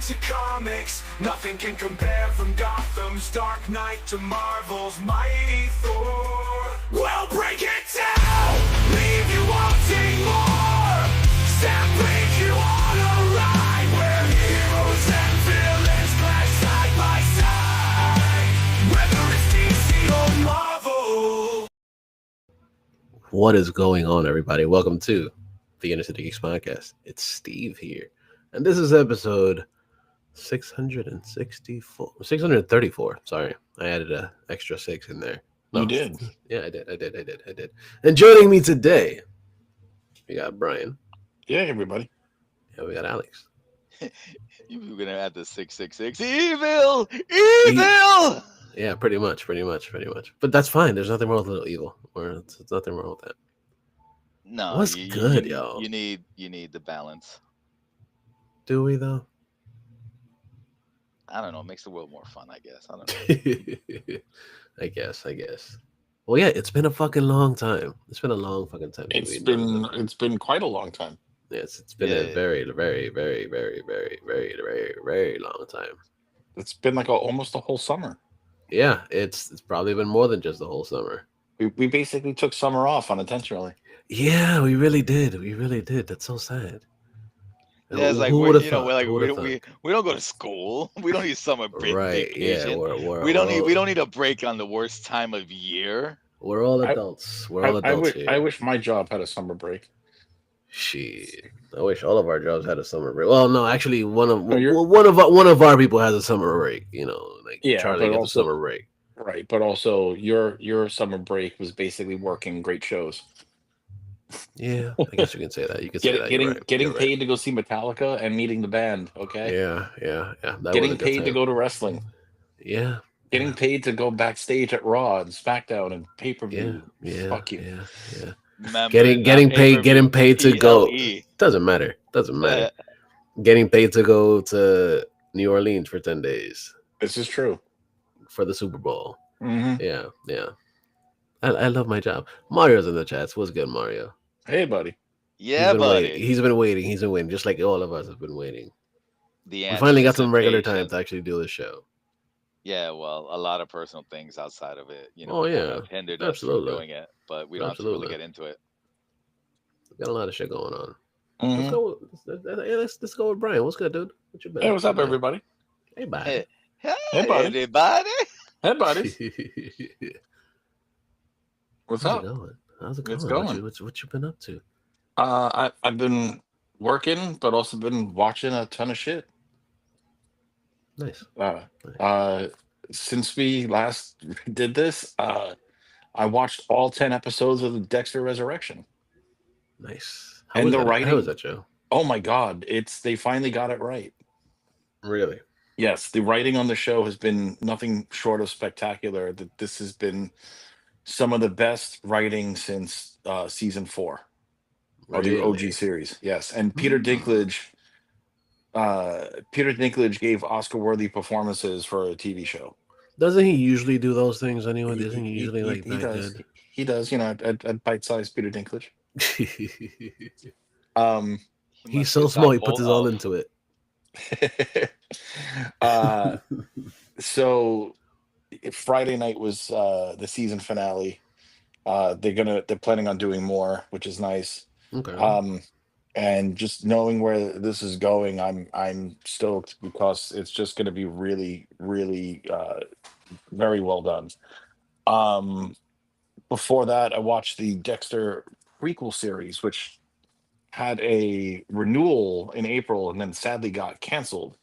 into comics. Nothing can compare from Gotham's Dark Knight to Marvel's mighty Thor. We'll break it down, leave you wanting more. Separate you on a ride where heroes and villains clash side by side. Whether it's DC or Marvel. What is going on, everybody? Welcome to the InnerCityGeeks podcast. It's Steve here, and this is episode 634. Sorry, I added an extra 6 in there. You did? Yeah, I did. And joining me today, we got Brian. Yeah, everybody. Yeah, we got Alex. You were gonna add the 666. Evil. Yeah, pretty much. But that's fine. There's nothing wrong with a little evil. There's nothing wrong with that. No, What's good, y'all? You need the balance. Do we though? I don't know. It makes the world more fun, I guess. I don't know. I guess. Well, yeah, it's been a fucking long time. It's been a long fucking time. It's been quite a long time. Yes, it's been a very long time. It's been like almost a whole summer. Yeah, it's probably been more than just the whole summer. We basically took summer off unintentionally. Yeah, we really did. That's so sad. Yeah, it's like we don't go to school. We don't need summer break. Right? Vacation. Yeah, we don't need a break on the worst time of year. We're all adults. I wish my job had a summer break. Shit, I wish all of our jobs had a summer break. Well, no, actually, one of our people has a summer break. You know, like Charlie gets a summer break. Right, but also your summer break was basically working great shows. Yeah, I guess you can say that. You can say that. Getting paid to go see Metallica and meeting the band. Okay. Yeah. Getting paid to go to wrestling. Yeah. Getting paid to go backstage at Raw and SmackDown and pay-per-view. Yeah. Fuck you. Yeah. Remember, getting paid to go. Doesn't matter. Getting paid to go to New Orleans for 10 days. This is true. For the Super Bowl. Mm-hmm. Yeah. I love my job. Mario's in the chats. What's good, Mario? Hey, buddy. Yeah, buddy. He's been waiting, just like all of us have been waiting. We finally got some regular time to actually do this show. Yeah, well, a lot of personal things outside of it, hindered us from doing it, but we don't have to really get into it. We got a lot of shit going on. Mm-hmm. Let's go with Brian. What's good, dude? What you been? Hey, what's up, everybody? Hey, buddy. Hey, buddy. Everybody. Hey, buddy. What's up? How's it going? It's going. What you been up to? I've been working, but also been watching a ton of shit. Nice. Since we last did this, I watched all 10 episodes of the Dexter Resurrection. Nice. How was that show? Oh my God, they finally got it right. Really? Yes, the writing on the show has been nothing short of spectacular. That this has been some of the best writing since season 4 of the OG series. Yes, and Peter Dinklage gave Oscar-worthy performances for a TV show. Doesn't he usually do those things anyway? Doesn't he usually he does. Good? He does. At bite-sized Peter Dinklage. He's so small. He puts his all into it. So Friday night was the season finale. They're planning on doing more, which is nice. Okay. And just knowing where this is going, I'm stoked because it's just going to be really, really very well done. Before that, I watched the Dexter prequel series, which had a renewal in April and then sadly got canceled.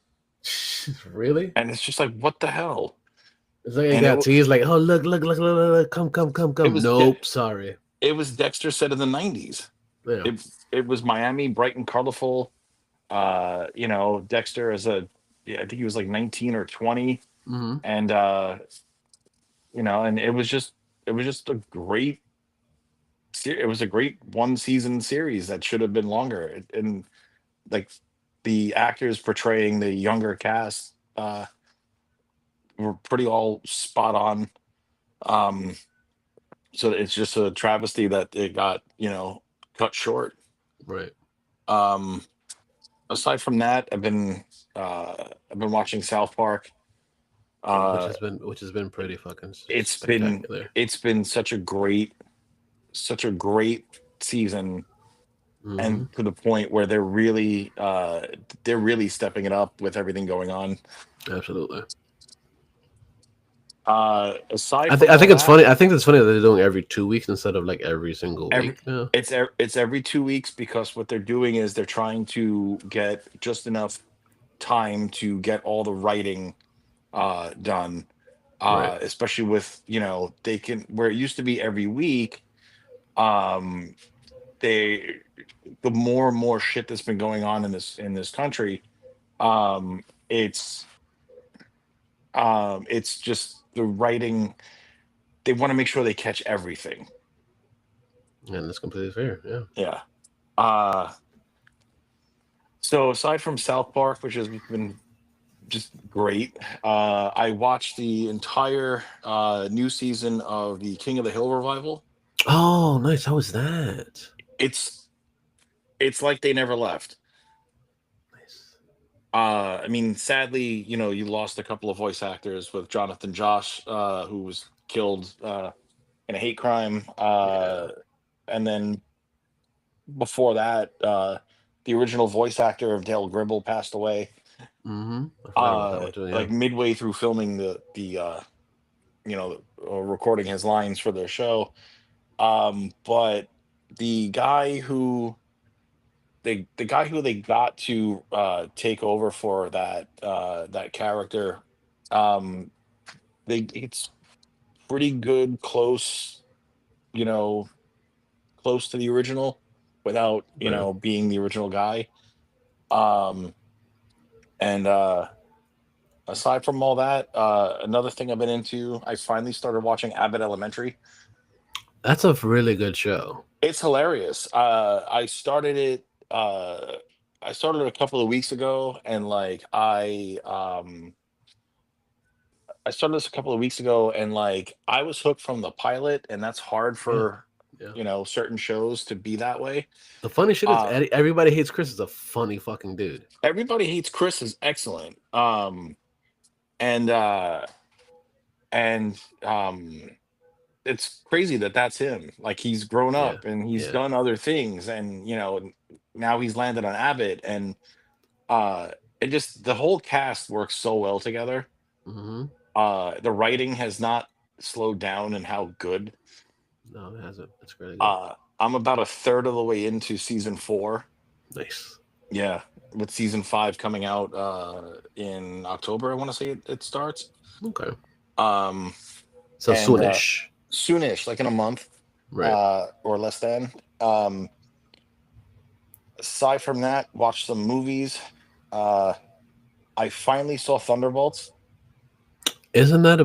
Really? And it's just like, what the hell? It's like he's like, oh look, come. Nope, sorry. It was Dexter set in the 90s. Yeah. It was Miami, bright and colorful. Dexter I think he was like 19 or 20. Mm-hmm. And and it was just a great it was a great one season series that should have been longer. And like the actors portraying the younger cast were pretty all spot on. So it's just a travesty that it got, cut short. Right. Aside from that, I've been I've been watching South Park. Which has been pretty fucking spectacular. It's been such a great season, and to the point where they're really stepping it up with everything going on. Absolutely. Aside, I think it's funny. I think it's funny that they're doing every 2 weeks instead of like every single week. Yeah. It's every 2 weeks, because what they're doing is they're trying to get just enough time to get all the writing done. Right. Especially with, they can, where it used to be every week. The more and more shit that's been going on in this country, it's just the writing. They want to make sure they catch everything. And that's completely fair. Yeah. Yeah. So aside from South Park, which has been just great, I watched the entire new season of the King of the Hill revival. Oh, nice. How was that? It's like they never left. Nice. I mean, sadly, you lost a couple of voice actors with Jonathan Josh, who was killed in a hate crime. And then before that, the original voice actor of Dale Gribble passed away. I forgot about that one too, yeah. Like midway through filming the recording his lines for their show. But the guy who they got to take over for that character, it's pretty good, close to the original, without being the original guy. And aside from all that, another thing I've been into, I finally started watching Abbott Elementary. That's a really good show. It's hilarious. I started it a couple of weeks ago, and like I started this a couple of weeks ago, and like I was hooked from the pilot, and that's hard for certain shows to be that way. The funny shit is Everybody Hates Chris is a funny fucking dude. Everybody Hates Chris is excellent. It's crazy that that's him. Like, he's grown up and he's done other things, and now he's landed on Abbott, and it just, the whole cast works so well together. The writing has not slowed down in how good. No, it hasn't. It's really good. I'm about a third of the way into season 4. Nice. Yeah, with season 5 coming out in October, I want to say it starts. Okay. So soonish, like in a month, right? Or less than. Aside from that, watch some movies. I finally saw Thunderbolts. Isn't that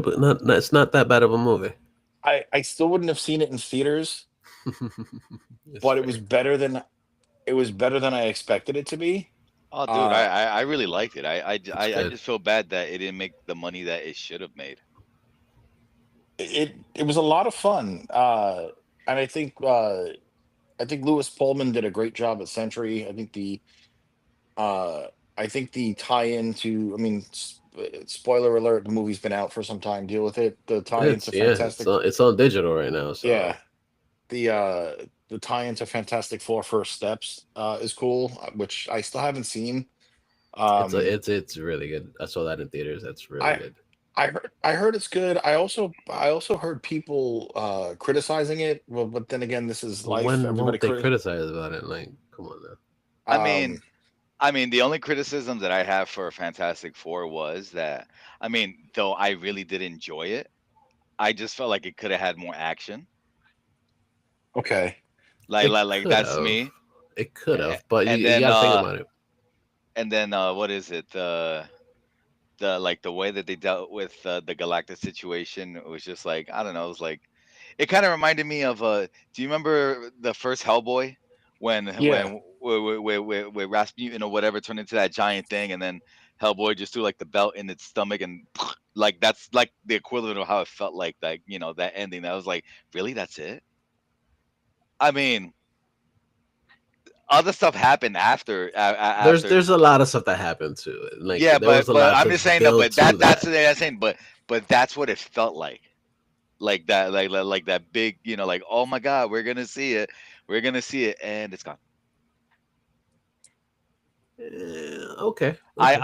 it's not that bad of a movie. I still wouldn't have seen it in theaters, but it was better than I expected it to be. Oh, dude, I really liked it. I just feel bad that it didn't make the money that it should have made. It was a lot of fun, and I think Lewis Pullman did a great job at Century. I think the tie-in to, I mean, spoiler alert, the movie's been out for some time. Deal with it. The tie-in to Fantastic. It's on digital right now. So. Yeah, the tie-in to Fantastic Four First Steps is cool, which I still haven't seen. It's really good. I saw that in theaters. That's really good. I heard it's good. I also heard people criticizing it. Well, but then again, this is life. When won't they criticize about it? Like, come on now. I mean, the only criticism that I have for Fantastic Four was that, I mean, though I really did enjoy it, I just felt like it could have had more action. Okay. Like that's me. It could have, but you gotta think about it. And then what is it? The way that they dealt with the Galactus situation, it was just like, I don't know, it was like, it kind of reminded me of do you remember the first Hellboy when Rasputin or whatever turned into that giant thing, and then Hellboy just threw like the belt in its stomach, and like that's like the equivalent of how it felt like that ending. That was like, really, that's it? I mean, other stuff happened after. There's a lot of stuff that happened to it. Like Yeah, there was a but lot I'm to just saying that. build But to that's that. what I'm saying. But that's what it felt like that, like that big, like, oh my God, we're gonna see it, and it's gone. Okay. But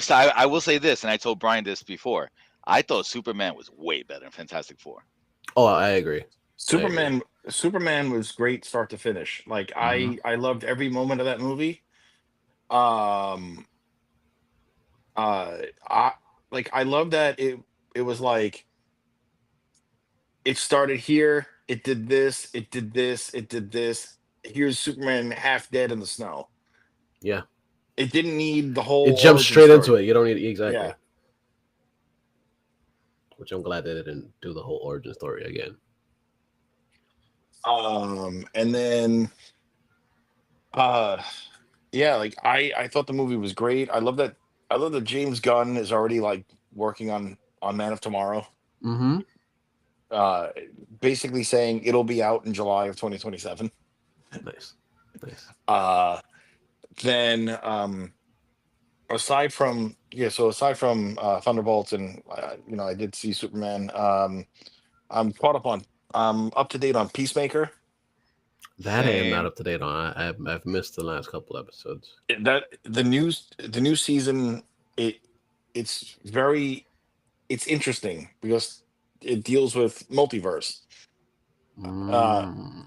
Fair. I will say this, and I told Brian this before. I thought Superman was way better than Fantastic Four. Oh, I agree. Superman was great start to finish. Like Mm-hmm. I loved every moment of that movie. Um I I love that it was like it started here, it did this, it did this, it did this. Here's Superman half dead in the snow. Yeah. It didn't need the It whole jumps origin straight into story. it. You don't need exactly. Yeah. Which I'm glad they didn't do the whole origin story again. And then yeah, like I thought the movie was great. I love that James Gunn is already like working on Man of Tomorrow. Mm-hmm. Uh Basically saying it'll be out in July of 2027. Nice. Nice. Then aside from Thunderbolts and I did see Superman. I'm caught up on I'm up to date on Peacemaker. That I am not Same. up to date on. I've missed the last couple episodes. That the new season, it's very it's interesting because it deals with multiverse. Uh Mm.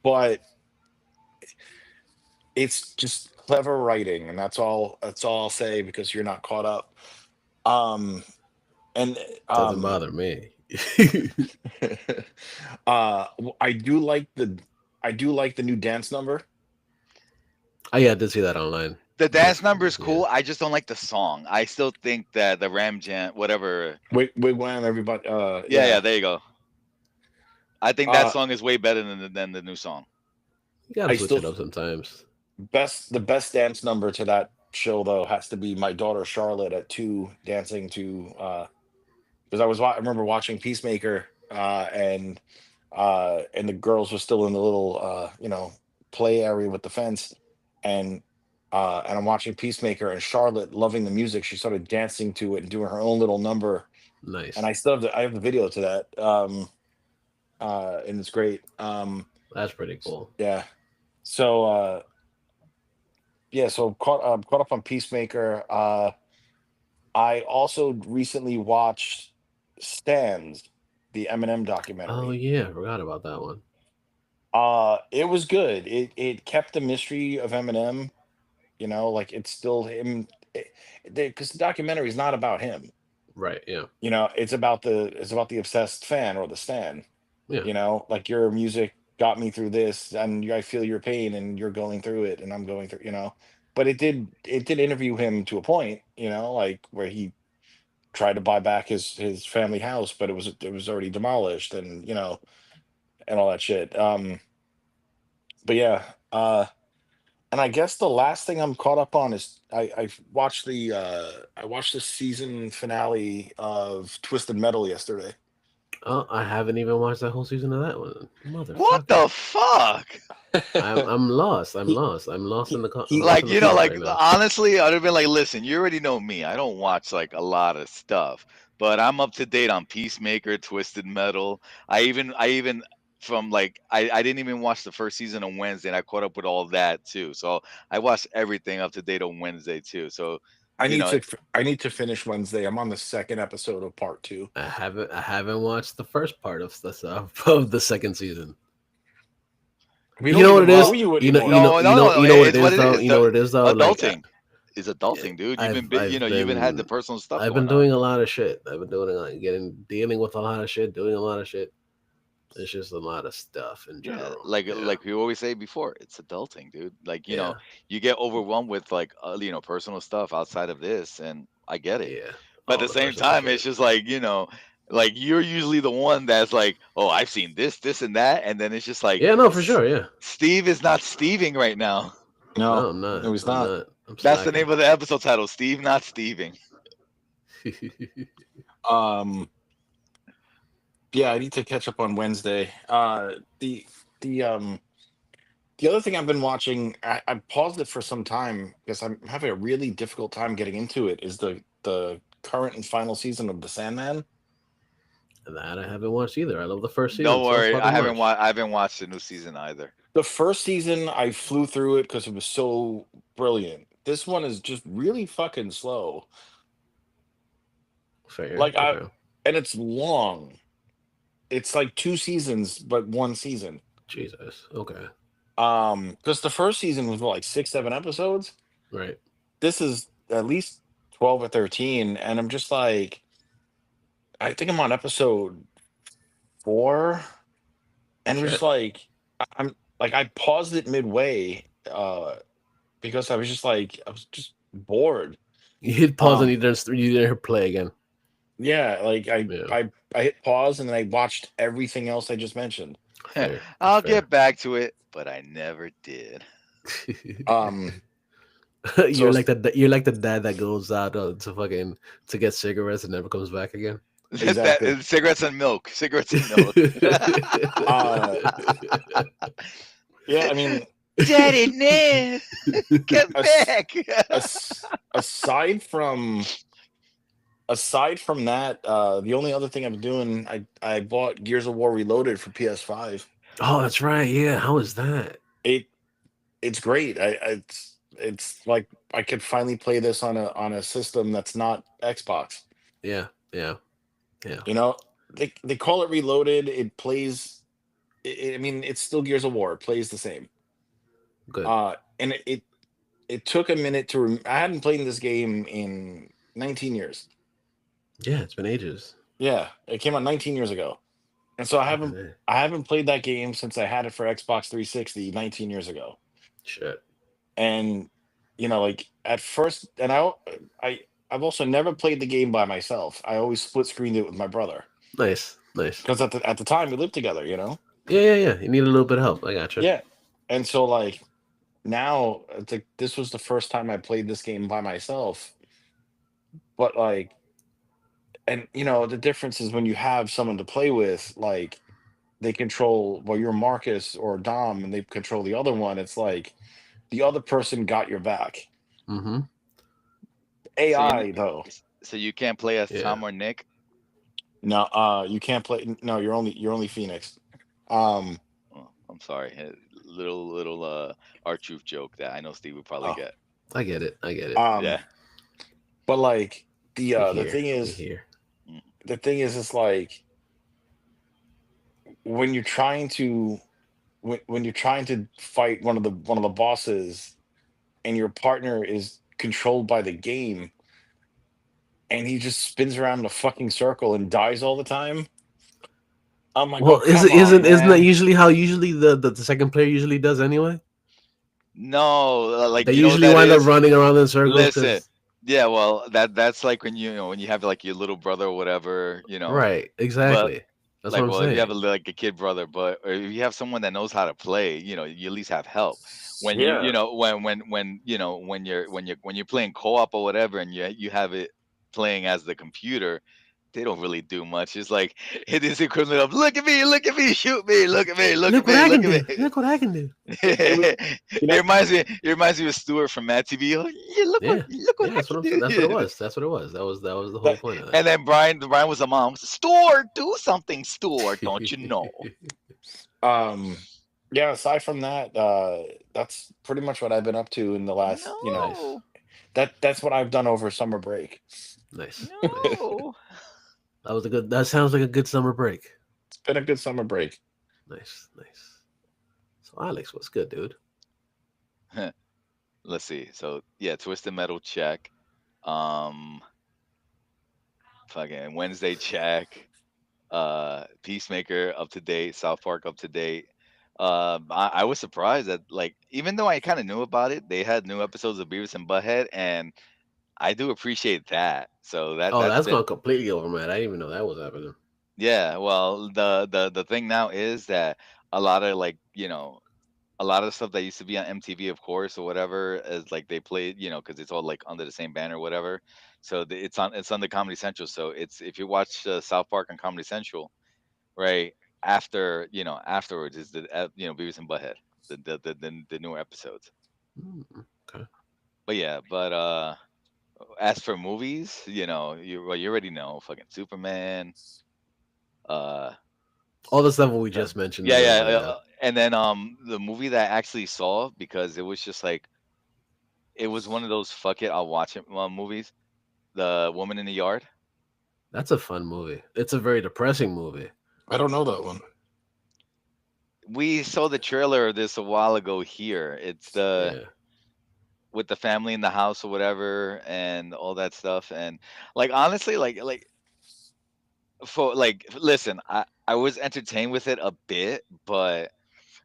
but it's just clever writing, and that's all I'll say because you're not caught up. Um and Doesn't um bother me. I do like the new dance number. Oh yeah, I did see that online. The dance number is Yeah. cool. I just don't like the song. I still think that the Ram Jam, whatever. Wigwam, everybody. Yeah, Yeah. yeah, there you go. I think that Uh, song is way better than the new song. You gotta I switch still it up sometimes. the best dance number to that show though has to be my daughter Charlotte at 2 dancing to because I remember watching Peacemaker and the girls were still in the little play area with the fence, and I'm watching Peacemaker, and Charlotte, loving the music, she started dancing to it and doing her own little number, and Nice. I have the video to that, and it's great. That's pretty cool. Yeah. So yeah, so caught up on Peacemaker. I also recently watched Stands, the Eminem Oh documentary. yeah, I forgot about that one. It was good. It kept the mystery of Eminem, like it's still him, because the documentary is not about him. Right. Yeah. It's about the obsessed fan or the stan. Yeah. Like your music got me through this, and I feel your pain, and you're going through it, and I'm going through. But it did interview him to a point, like where he tried to buy back his family house, but it was already demolished, and all that shit. But yeah, and I guess the last thing I'm caught up on is I watched the season finale of Twisted Metal yesterday. Oh, I haven't even watched that whole season of that one. What Motherfucker. the fuck? I'm lost. I'm he lost. I'm he lost in Like, the sauce like right now. honestly, I'd have been like, listen, you already know me. I don't watch like a lot of stuff, but I'm up to date on Peacemaker, Twisted Metal. I even from like I didn't even watch the first season on Wednesday, and I caught up with all that too. So I watched everything up to date on Wednesday too. So I you need know, to I need to finish Wednesday. I'm on the second episode of part 2. I haven't watched the first part of the stuff of the second season. We You don't know what even it is? know you You know, anymore. you know, no, you no, know, no, no. you know what it It's what is it though. is. You know what it is though. Like Adulting is adulting, dude. I've You've even had the been personal stuff I've been going on. doing a lot of shit. I've been doing like dealing with a lot of shit, doing a lot of shit. It's just a lot of stuff in Yeah, general. like Yeah. we always say before, it's adulting, dude. Like, Yeah. you get overwhelmed with like personal stuff outside of this, and I get it. Yeah. But at All the the same personal time, it's shit. just like, like you're usually the one that's like, oh, I've seen this, and that, and then it's just like, Yeah, no, for sure. Yeah. Steve is not Steving right now. No, No, I'm not. no, he's I'm not. not. I'm That's the slacking. name of the episode title, Steve not Steving. Um, yeah, I need to catch up on Wednesday. The the The other thing I've been watching, I paused it for some time because I'm having a really difficult time getting into it. Is the current and final season of The Sandman? That I haven't watched either. I love the first season Don't so worry, fucking much. I haven't watched the new season either. The first season I flew through it because it was so brilliant. This one is just really fucking slow. Fair. Like I Okay. and it's long. It's like two seasons, but one season. Jesus. Okay. Because the first season was what, like 6, 7 episodes. Right. This is at least 12 or 13, and I'm just like, I think I'm on episode 4, and I'm just Shit. like, I'm like, I paused it midway, because I was just bored. You hit pause and Um, you didn't play again. yeah, like Yeah. I hit pause and then I watched everything else I just mentioned. Fair. That's I'll fair. get back to it, but I never did. Um, so You're like the dad that goes out to get cigarettes and never comes back again. exactly. Cigarettes and milk, cigarettes and milk. Uh, yeah, I mean, Daddy, no, get as, back. aside from that, the only other thing I'm doing, I bought Gears of War Reloaded for PS5. Oh, that's right. Yeah. How is that? It it's great. It's like I could finally play this on a system that's not Xbox. Yeah. Yeah. Yeah. You know, they call it Reloaded. It plays. I mean, it's still Gears of War. It plays the same. Good. And it took a minute to. I hadn't played this game in 19 years. Yeah. It's been ages. Yeah, it came out 19 years ago, and so Fucking A. I haven't played that game since I had it for Xbox 360 19 years ago. Shit. And like at first, and I I've also never played the game by myself. I always split screened it with my brother Nice. Nice. because at the time we lived together. Yeah. Yeah. Yeah. You need a little bit of help. I gotcha. Yeah, and so like now it's like this was the first time I played this game by myself. But like, and the difference is when you have someone to play with, like they control, well, you're Marcus or Dom and they control the other one. It's like the other person got your back. Mm-hmm. So AI though, so you can't play as Yeah. Tom or Nick. no, you can't play. No, you're only Phoenix. Um, Oh, I'm sorry, little our truth joke that I know Steve would probably oh, get. I get it. I get it. um, Yeah. but like the We the here. thing We is, here. Mm. it's like when you're trying to when you're trying to fight one of the bosses, and your partner is controlled by the game, and he just spins around in a fucking circle and dies all the time. I'm like, oh Well, come on, isn't that man. usually how the second player usually does anyway? No, like They you know what usually that wind up is. running around in circles Listen, because yeah, well, that's like when when you have like your little brother or whatever, right, but exactly. That's what like, I'm well, if you have saying. like a kid brother, but or if you have someone that knows how to play, you at least have help. When Yeah. when you're playing co-op or whatever, and you have it playing as the computer, they don't really do much. It's like it is equivalent of look at me, shoot me, look at me, look at Look what me, I look can at do. me. Look what I can do. It was, it you know, reminds me of Stuart from Mad TV. Oh, yeah, Yeah, look what yeah. I That's what can I'm saying. do. That's what it was. That's what it was. That was the whole that, point of And then Brian was a mom. Store, do something, store. Don't you know? that. um, yeah. Aside from that, that's pretty much what I've been up to in the last. Nice, No, That's what I've done over summer break. nice, nice. no. That was a good. That sounds like a good summer break. It's been a good summer break. Nice, nice. So Alex, what's good, dude? Let's see. So yeah, Twisted Metal check. Um, fucking Wednesday check. Peacemaker up to date. South Park up to date. I was surprised that like even though I kind of knew about it, they had new episodes of Beavis and Butthead, and I do appreciate that. So Oh, that's that's been gone completely over, man. I didn't even know that was happening. yeah. Well, the thing now is that a lot of like a lot of the stuff that used to be on MTV, of course, or whatever, is like they played, because it's all like under the same banner, or whatever. So it's on the Comedy Central. So it's if you watch South Park on Comedy Central, right afterwards is the Beavis and Butthead. the newer episodes. Okay. But yeah, as for movies, you already know, fucking Superman, uh, all the stuff we just mentioned. yeah, and then the movie that I actually saw, because it was just like, it was one of those fuck it, I'll watch it movies. The Woman in the Yard. That's a fun movie. It's a very depressing movie. I don't know that one. We saw the trailer of this a while ago here. It's with the family in the house or whatever and all that stuff. And like, honestly, listen, I was entertained with it a bit, but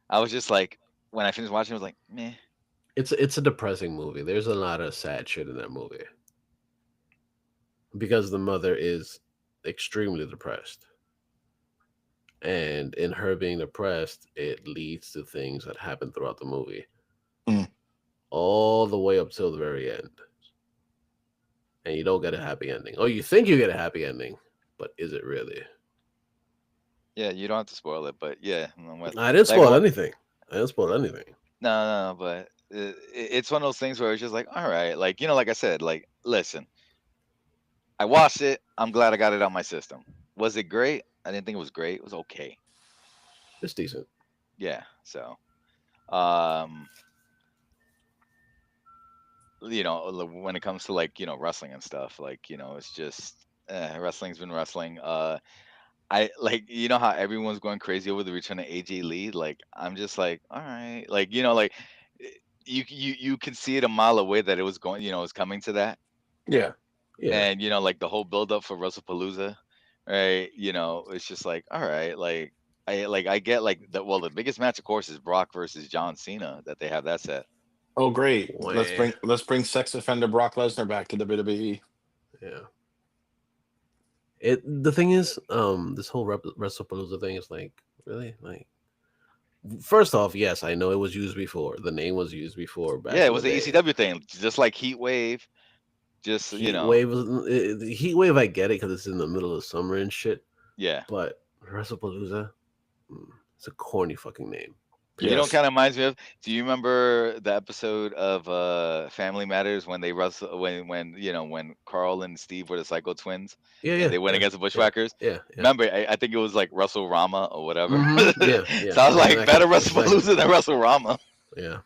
I was just like, when I finished watching, I was like, meh. It's a depressing movie. There's a lot of sad shit in that movie because the mother is extremely depressed, and in her being depressed, it leads to things that happen throughout the movie, all the way up till the very end, and you don't get a happy ending. Oh, you think you get a happy ending, but is it really? Yeah, you don't have to spoil it, but yeah, I didn't spoil anything. I didn't spoil anything. No, but it's one of those things where it's just like, all right, like, like I said, like, listen, I watched it. I'm glad I got it on my system. Was it great? I didn't think it was great. It was okay. It's decent. Yeah. So, when it comes to like, wrestling and stuff, like, it's just wrestling's been wrestling. I like, how everyone's going crazy over the return of AJ Lee. Like, I'm just like, all right, like, like you can see it a mile away that it was going, it was coming to that. Yeah. And like the whole build up for WrestlePalooza, right? It's just like, all right, like I get like the biggest match, of course, is Brock versus John Cena that they have that set. Oh, great! Let's bring sex offender Brock Lesnar back to the WWE. Yeah. The thing is, this whole WrestlePalooza thing is like, really, like, first off, yes, I know it was used before. The name was used before. Yeah, it was the ECW thing, just like Heat Wave. Just Wave Heat Wave, I get it because it's in the middle of summer and shit. Yeah, but WrestlePalooza, it's a corny fucking name. Yes. You know what kind of reminds me of? Do you remember the episode of Family Matters when they wrestle when Carl and Steve were the Psycho Twins? Yeah, they went against the Bushwhackers. Yeah. Remember, I think it was like Russell Rama or whatever. Yeah. So I was like, better WrestlePalooza than Russell Rama. Yeah.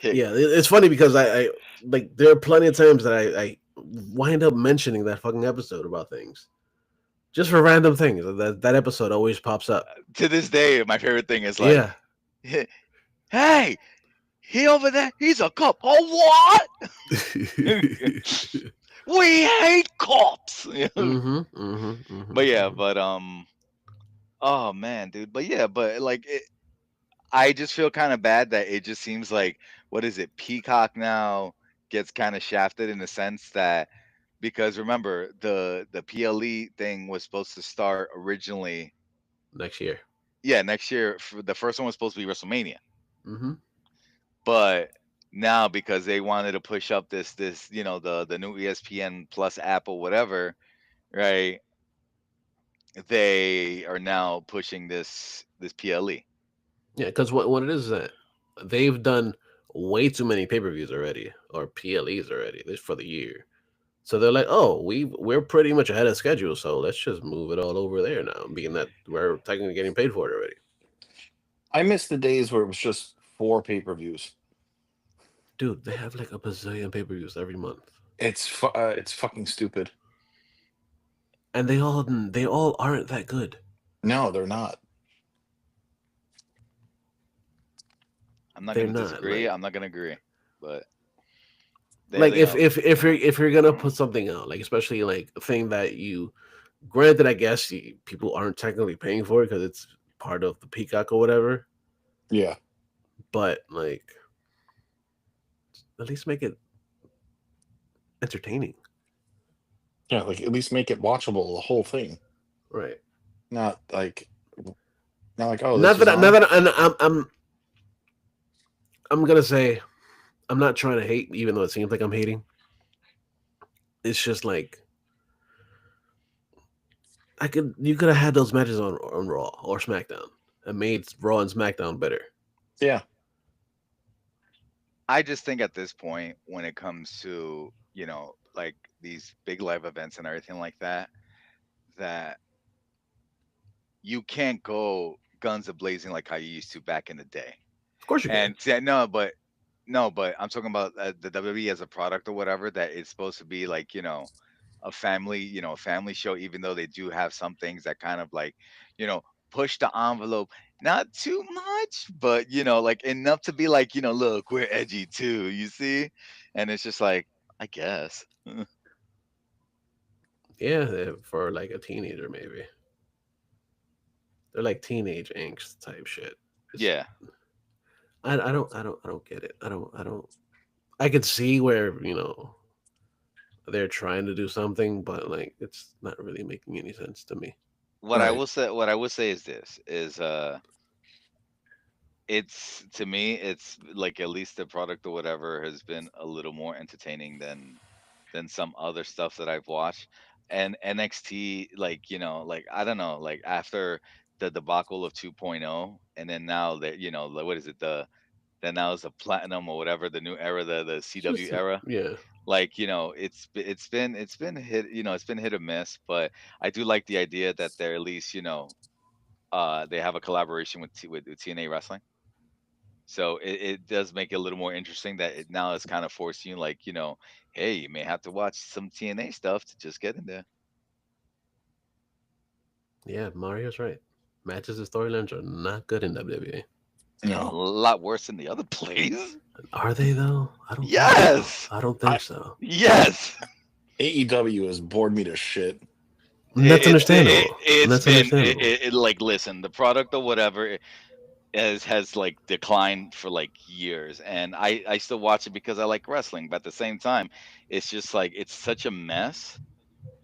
Yeah, it's funny because I like, there are plenty of times that I wind up mentioning that fucking episode about things. Just for random things. That episode always pops up. To this day, my favorite thing is like, hey, he over there, he's a cop. Oh, what? We hate cops. But yeah, oh man, dude. But yeah, but like, I just feel kind of bad that it just seems like, what is it? Peacock now gets kind of shafted in the sense that, because remember, the PLE thing was supposed to start originally next year. Yeah, next year. The first one was supposed to be WrestleMania. But now, because they wanted to push up this the new ESPN Plus app or whatever, right? They are now pushing this PLE. Yeah, because what it is that they've done way too many pay-per-views already, or PLEs already, this for the year. So they're like, oh, we're pretty much ahead of schedule, so let's just move it all over there now, being that we're technically getting paid for it already. I miss the days where it was just 4 pay-per-views. Dude, they have like a bazillion pay-per-views every month. It's fucking stupid. And they all aren't that good. No, they're not. I'm not going to disagree. I'm not going to agree, but if you're gonna put something out, like, especially like a thing that granted, I guess people aren't technically paying for it because it's part of the Peacock or whatever. Yeah, but like, at least make it entertaining. Yeah, like at least make it watchable, the whole thing. Right. Not like oh. I'm gonna say, I'm not trying to hate, even though it seems like I'm hating. It's just like, you could have had those matches on Raw or SmackDown. and made Raw and SmackDown better. Yeah. I just think at this point, when it comes to like these big live events and everything like that, that you can't go guns a blazing like how you used to back in the day. Of course you can. And no, but I'm talking about the WWE as a product or whatever, that it's supposed to be like a family show, even though they do have some things that kind of like you know push the envelope, not too much, but like enough to be like, look, we're edgy too, you see. And it's just like, I guess. Yeah, for like a teenager maybe. They're like teenage angst type shit. It's, Yeah. I don't get it. I don't. I could see where they're trying to do something, but like it's not really making any sense to me. Right. What I will say is this is it's, to me, it's like, at least the product or whatever has been a little more entertaining than some other stuff that I've watched. And NXT, like, like, I don't know, like, after the debacle of 2.0, and then now that, what is it, then now is the platinum or whatever, the new era, the It's CW just era. yeah, Like, it's been hit, it's been hit or miss, but I do like the idea that they're at least, they have a collaboration with TNA Wrestling. So it does make it a little more interesting that it now is kind of forcing you, like, hey, you may have to watch some TNA stuff to just get in there. yeah. Mario's right. Matches and storylines are not good in WWE. A No. lot worse than the other place. Are they though? I don't think so. Yes. I don't I think so. Yes. AEW has bored me to shit. And that's It, understandable. And it's that's been understandable. like, listen, the product or whatever has like declined for like years, and I still watch it because I like wrestling, but at the same time, it's just like it's such a mess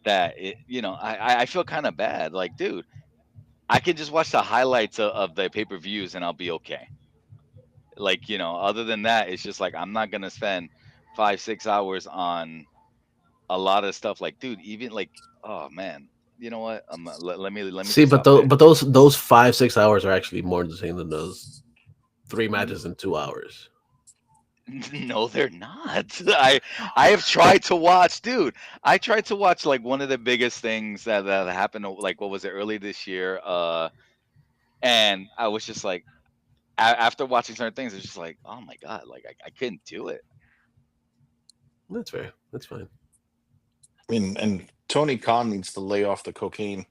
that I feel kind of bad, like, dude, I can just watch the highlights of the pay-per-views and I'll be okay. Like, other than that, it's just like I'm not gonna spend 5-6 hours on a lot of stuff. Like, dude, even like, oh man, you know what, let me See, just but stop it. those 5 6 hours are actually more insane than those 3 matches in 2 hours. No, they're not. I have tried to watch, dude. I tried to watch like one of the biggest things that happened, like, what was it, early this year, and I was just like, after watching certain things, it's just like, oh my god, like, I couldn't do it. That's fair. That's fine. I mean, and Tony Khan needs to lay off the cocaine.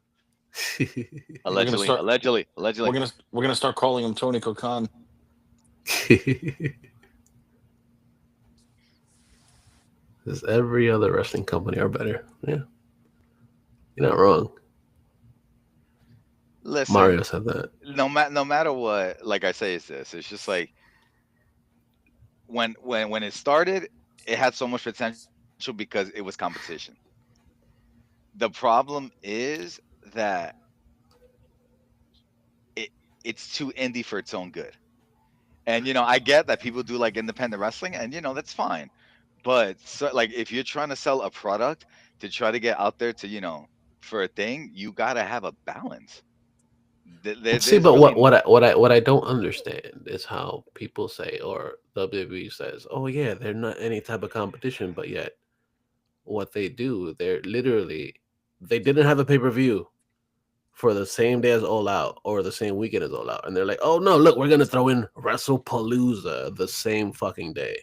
We're gonna Allegedly, start. allegedly, We're allegedly. gonna we're gonna start calling him Tony Khan. Because every other wrestling company are better. Yeah, you're not wrong. Listen, Mario said that. no matter what, like I say, it's just like, when it started, it had so much potential because it was competition. The problem is that it it's too indie for its own good. And I get that people do like independent wrestling, and that's fine. But so, like, if you're trying to sell a product to try to get out there to, for a thing, you gotta have a balance. See, There's but really what I don't understand is how people say, or WWE says, oh yeah, they're not any type of competition, but yet what they do, they're literally, they didn't have a pay-per-view for the same day as All Out or the same weekend as All Out, and they're like, oh no, look, we're gonna throw in WrestlePalooza the same fucking day.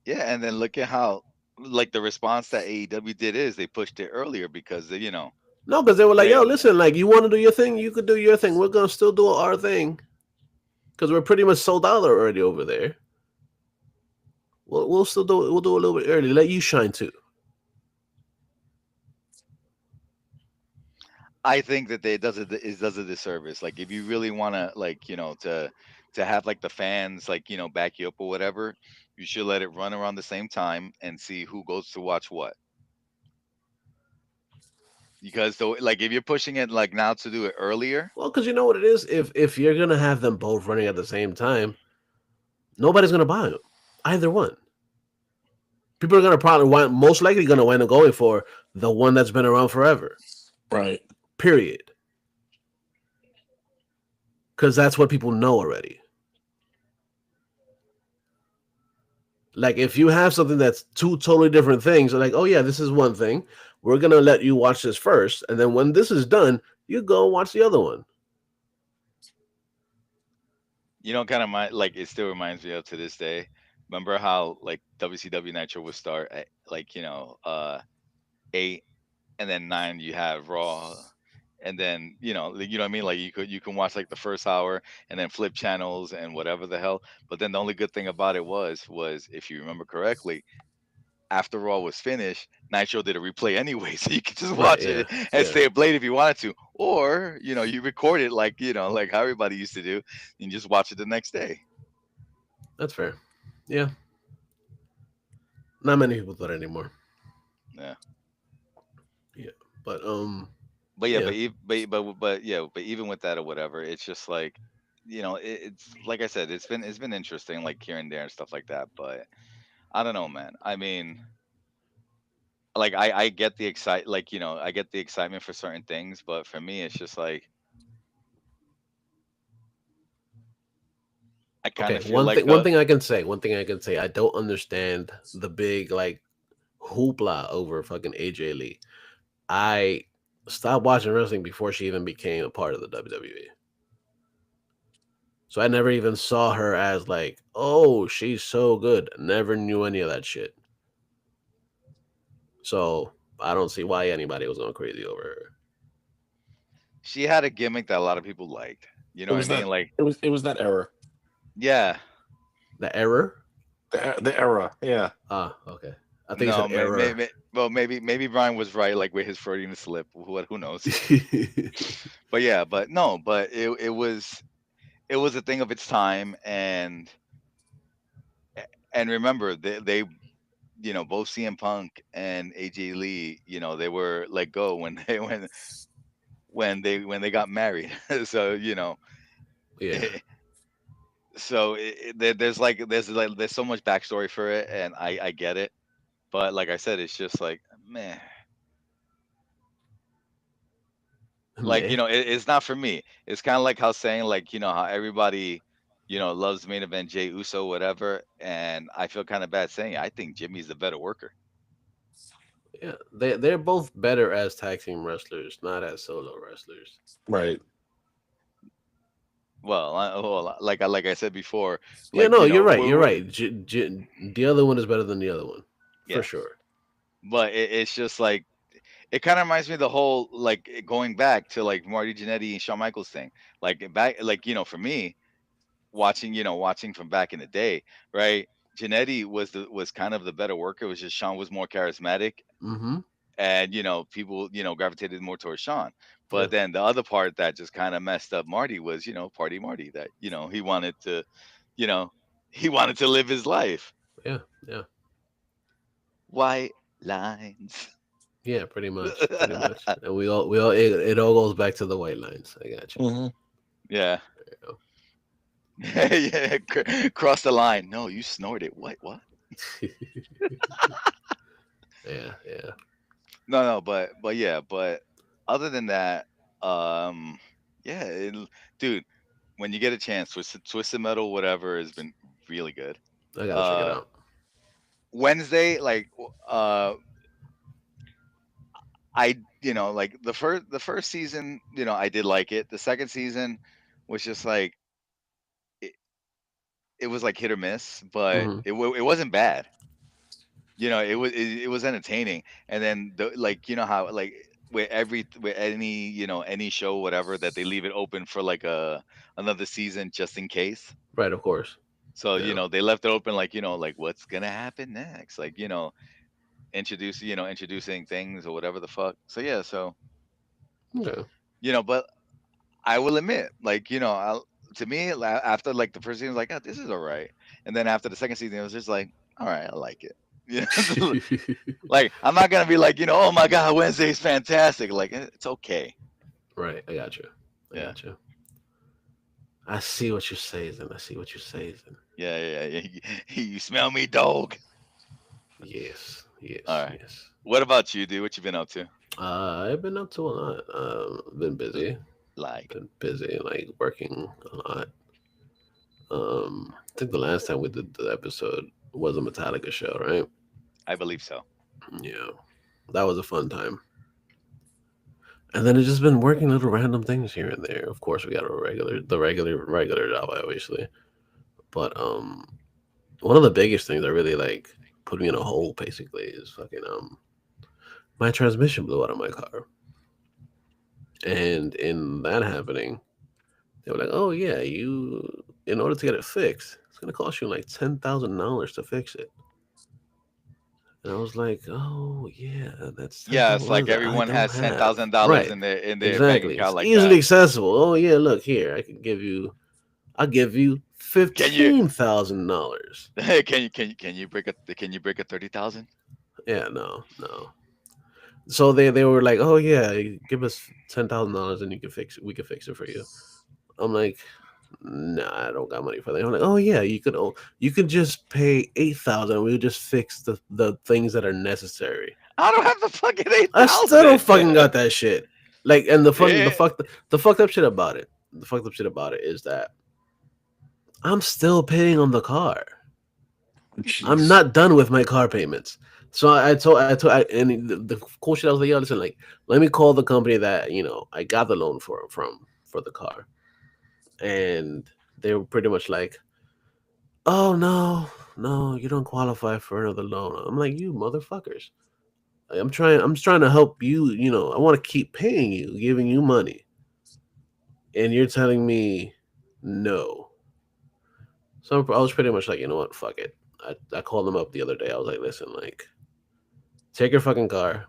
yeah. And then look at how, like, the response that AEW did is they pushed it earlier because No, because they were like, they yo, listen, like, you want to do your thing, you could do your thing. We're gonna still do our thing because we're pretty much sold out already over there. We'll still do it. We'll do it a little bit early. Let you shine too. I think that it does a disservice. Like, if you really want to, like, to have like the fans, like, back you up or whatever, you should let it run around the same time and see who goes to watch what. Because though, like, if you're pushing it like now to do it earlier, Well, because you know what it is. If you're gonna have them both running at the same time, nobody's gonna buy them. Either one. People are gonna probably most likely gonna wind up going for the one that's been around forever. Right. Period. because that's what people know already. Like if you have something that's two totally different things, like, oh yeah, this is one thing. We're gonna let you watch this first, and then when this is done, you go and watch the other one. You know, kind of my like it still reminds me of to this day. Remember how like WCW Nitro would start at like 8, and then 9 you have Raw, and then you know what I mean. Like you can watch like the first hour and then flip channels and whatever the hell. But then the only good thing about it was if you remember correctly, after Raw was finished, Nitro did a replay anyway, so you could just Right? watch Yeah. it and Yeah. stay up late if you wanted to, or you record it like like how everybody used to do, and just watch it the next day. That's fair. Yeah. Not many people do that anymore. Yeah. Yeah. But But yeah, yeah. but even with that or whatever, it's just like, it's like I said, it's been interesting, like here and there and stuff like that. But I don't know, man. I mean, like I get the I get the excitement for certain things, but for me, it's just like I kind Okay. of feel One like thing. One the thing I can say. One thing I can say. I don't understand the big like hoopla over fucking AJ Lee. I stopped watching wrestling before she even became a part of the WWE. So I never even saw her as like, oh, she's so good. Never knew any of that shit. So I don't see why anybody was going crazy over her. she had a gimmick that a lot of people liked. You know It what I was mean? that. Like, It was that era. yeah, The error? The era. Yeah. Ah, okay. I think you no, said error. well, maybe Brian was right, like with his Freudian slip. Who knows? But yeah, but no, but it was a thing of its time, and remember both CM Punk and AJ Lee, they were let go when they when they got married. So Yeah. it, there's so much backstory for it, and I get it, but like I said, it's just like, man, like Meh. it's not for me. It's kind of like how saying, like, how everybody loves main event Jay Uso, whatever, and I feel kind of bad saying it. I think Jimmy's the better worker. Yeah. They're both better as tag team wrestlers, not as solo wrestlers. Right. Like I said before, Yeah, like no, you're right. You're we're right. The other one is better than the other one. For yeah, sure. but it's just like, it kind of reminds me of the whole, like, going back to like Marty Jannetty and Shawn Michaels thing. Like back, like for me, watching from back in the day, right? Jannetty was kind of the better worker. It was just Shawn was more charismatic, Mm-hmm. and people gravitated more towards Shawn. Yeah. But then the other part that just kind of messed up Marty was Party Marty, that you know he wanted to live his life. Yeah. Yeah. White lines. Yeah, pretty much. Pretty much. And it all goes back to the white lines. I got you. Hmm. Yeah. There you Yeah, cross the line. No, you snorted. What? go. Yeah, yeah. No, but yeah, but other than that, um, yeah, dude, when you get a chance, Twisted Metal, whatever, has been really good. I gotta check it Uh, out. Wednesday, like, like the first season, I did like it. The second season was just like, it, it was like hit or miss, but Hmm. it wasn't bad. It was entertaining. And then like, how, like, with any show, whatever, that they leave it open for like another season just in case. Right, of course. So Yeah. they left it open, like, like, what's gonna happen next, like, introducing things or whatever the fuck. So yeah, so Okay. but I will admit, like, to me, after like the first season, I was like, oh, this is all right. And then after the second season, it was just like, all right, I like it. Like, I'm not gonna be like, oh my god, Wednesday is fantastic. Like, it's okay. Right, I got you. I Yeah, got you. I see what you're saying. I see what you're saying. yeah. You smell me, dog. Yes, All yes, right. yes. What about you, dude? What you been up to? I've been up to a lot. Been busy. Like, Been busy, like working a lot. I think the last time we did the episode was a Metallica show, right? I believe so. Yeah, that was a fun time. And then it's just been working little random things here and there. Of course, we got regular job, obviously. But one of the biggest things that really like put me in a hole basically is fucking my transmission blew out of my car. And in that happening, they were like, "Oh yeah, you in order to get it fixed, it's gonna cost you like $10,000 to fix it." And I was like, "Oh yeah, that's Yeah, it's like $10,000 that I everyone don't has ten have." thousand dollars Right, in their bank exactly. It's account like easily that. accessible. Oh yeah, look here, I'll give you Can you $15,000. can you break a 30,000? Yeah, no. So they were like, "Oh yeah, give us $10,000 and you can fix it. We can fix it for you." I'm like, "Nah, I don't got money for that." I'm like, "Oh yeah, you could just pay 8,000. We'll just fix the things that are necessary." I don't have the fucking I still don't 8,000. fucking got that shit. Like, and Yeah. the fucked up shit about it. The fucked up shit about it is that I'm still paying on the car. I'm Jeez. not done with my car payments. So and the cool shit, I was like, yo, listen, like, let me call the company that I got the loan for the car, and they were pretty much like, oh no, you don't qualify for another loan. I'm like, you motherfuckers, I'm just trying to help you. I want to keep paying you, giving you money, and you're telling me no. So I was pretty much like, you know what, fuck it. I called them up the other day. I was like, listen, like, take your fucking car,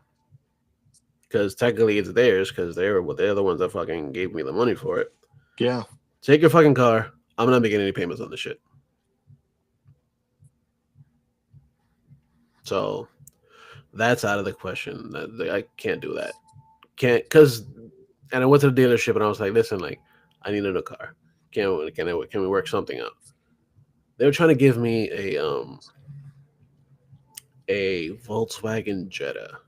because technically it's theirs, because they're the ones that fucking gave me the money for it. Yeah. Take your fucking car. I'm not making any payments on this shit. So that's out of the question. I can't do that. Can't because, and I went to the dealership and I was like, listen, like, I need a new car. Can we work something out? They were trying to give me a Volkswagen Jetta.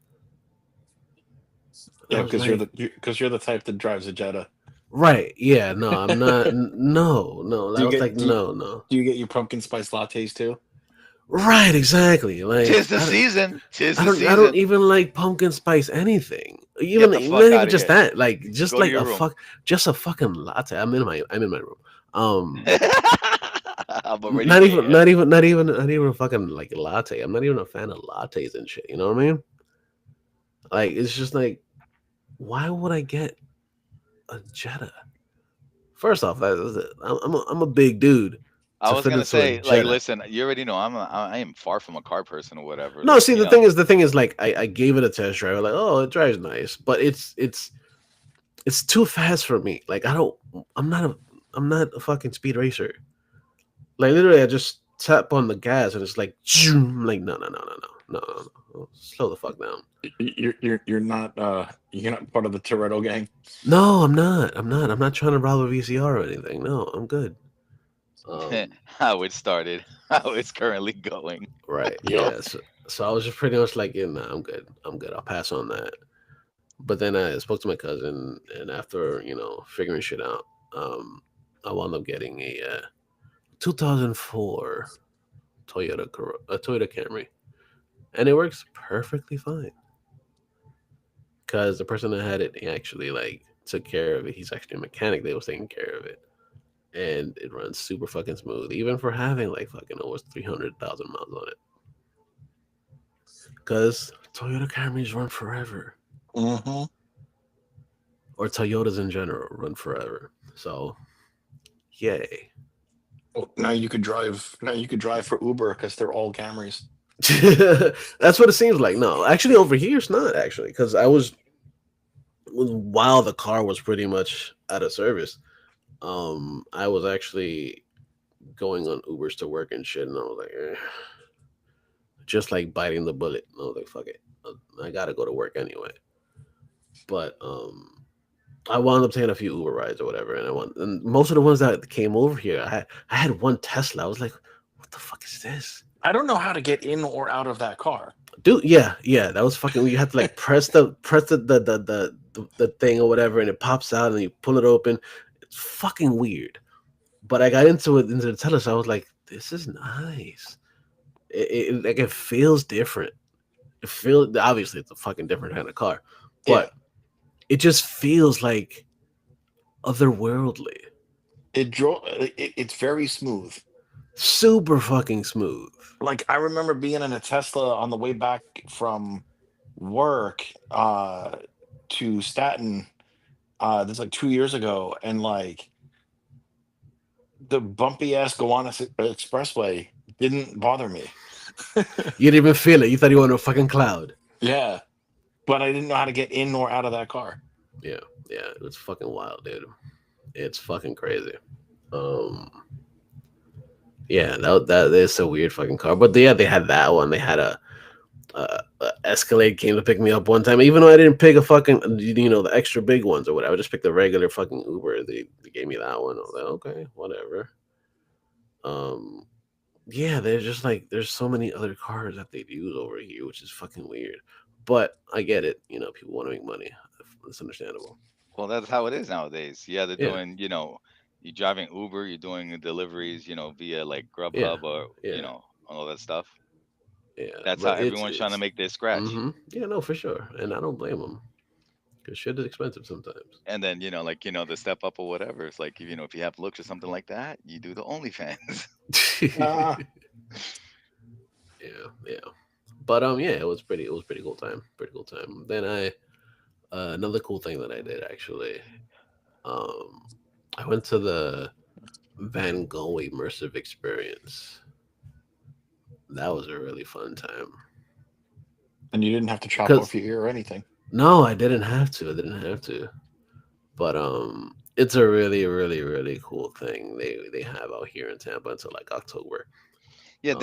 I Yeah, was because like, you're the type that drives a Jetta. right, yeah, no, I'm not. No. Do I you was get like, no. do you get your pumpkin spice lattes too? Right, exactly. Like, Tis the season. Tis I the don't season. even like pumpkin spice anything. Get the Not fuck even out of just here. that. Like, just Go to like your room. just a fucking latte. I'm in my room. Um, I'm already there. not even a fucking like latte. I'm not even a fan of lattes and shit. You know what I mean? Like, it's just like, why would I get a Jetta? First off, I'm a big dude I to was fit gonna into a say, like, Jetta. listen, you already know I am far from a car person or whatever. No, Like, see, the thing is, like, I gave it a test drive. Like, oh, it drives nice, but it's too fast for me. Like, I'm not a I'm not a fucking speed racer. Like, literally, I just tap on the gas and it's like, zoom. Like, no. Slow the fuck down. You're not part of the Toretto gang. No, I'm not. I'm not trying to rob a VCR or anything. No, I'm good. how it started, how it's currently going. Right. Yep. Yeah. So I was just pretty much like, yeah, nah, I'm good. I'll pass on that. But then I spoke to my cousin, and after figuring shit out, I wound up getting a 2004 Toyota Camry, and it works perfectly fine. Because the person that had it, he actually like took care of it. He's actually a mechanic. They was taking care of it, and it runs super fucking smooth, even for having like fucking almost 300,000 miles on it. Because Toyota Camrys run forever, Mm-hmm. or Toyotas in general run forever. So, yay. Well, now you could drive. Now you could drive for Uber because they're all Camrys. That's what it seems like. No, actually, over here it's not actually, because I was while the car was pretty much out of service. I was actually going on Ubers to work and shit, and I was like, just like biting the bullet. I was like, fuck it, I gotta go to work anyway. But I wound up taking a few Uber rides or whatever, and most of the ones that came over here, I had one Tesla. I was like, what the fuck is this? I don't know how to get in or out of that car. Dude, yeah, that was fucking. You had to like press the the thing or whatever, and it pops out, and you pull it open. It's fucking weird. But I got into the Telus. I was like, this is nice. Like it feels different. It feels obviously it's a fucking different kind of car, Yeah, but it just feels like otherworldly, it's very smooth. super fucking smooth. Like I remember being in a Tesla on the way back from work to Staten this like 2 years ago, and like the bumpy ass Gowanus Expressway didn't bother me. You didn't even feel it. You thought you were on a fucking cloud. Yeah, but I didn't know how to get in or out of that car. Yeah, yeah, it's fucking wild, dude. It's fucking crazy. Um, yeah, that is a weird fucking car. But yeah, they had that one. They had a Escalade came to pick me up one time. Even though I didn't pick a fucking the extra big ones or whatever, I just picked the regular fucking Uber. They gave me that one. I was like, okay, whatever. Um, yeah, there's just like there's so many other cars that they use over here, which is fucking weird. But I get it. People want to make money. It's understandable. Well, that's how it is nowadays. Yeah, they're Yeah, doing, you're driving Uber, you're doing deliveries, via like yeah, Grubhub or, yeah, all that stuff. yeah. That's how But everyone's trying to it's make their scratch. yeah, no, for sure, and I don't blame them because shit is expensive sometimes. And then, the step up or whatever. It's like, if you have looks or something like that, you do the OnlyFans. Yeah, Uh, yeah. But yeah, it was pretty cool time. Pretty cool time. Then another cool thing that I did actually, um, I went to the Van Gogh immersive experience. That was a really fun time. and you didn't have to chop off Cause your ear or anything. no, I didn't have to. I didn't have to. But it's a really, really, really cool thing they have out here in Tampa until like October. Yeah, Um,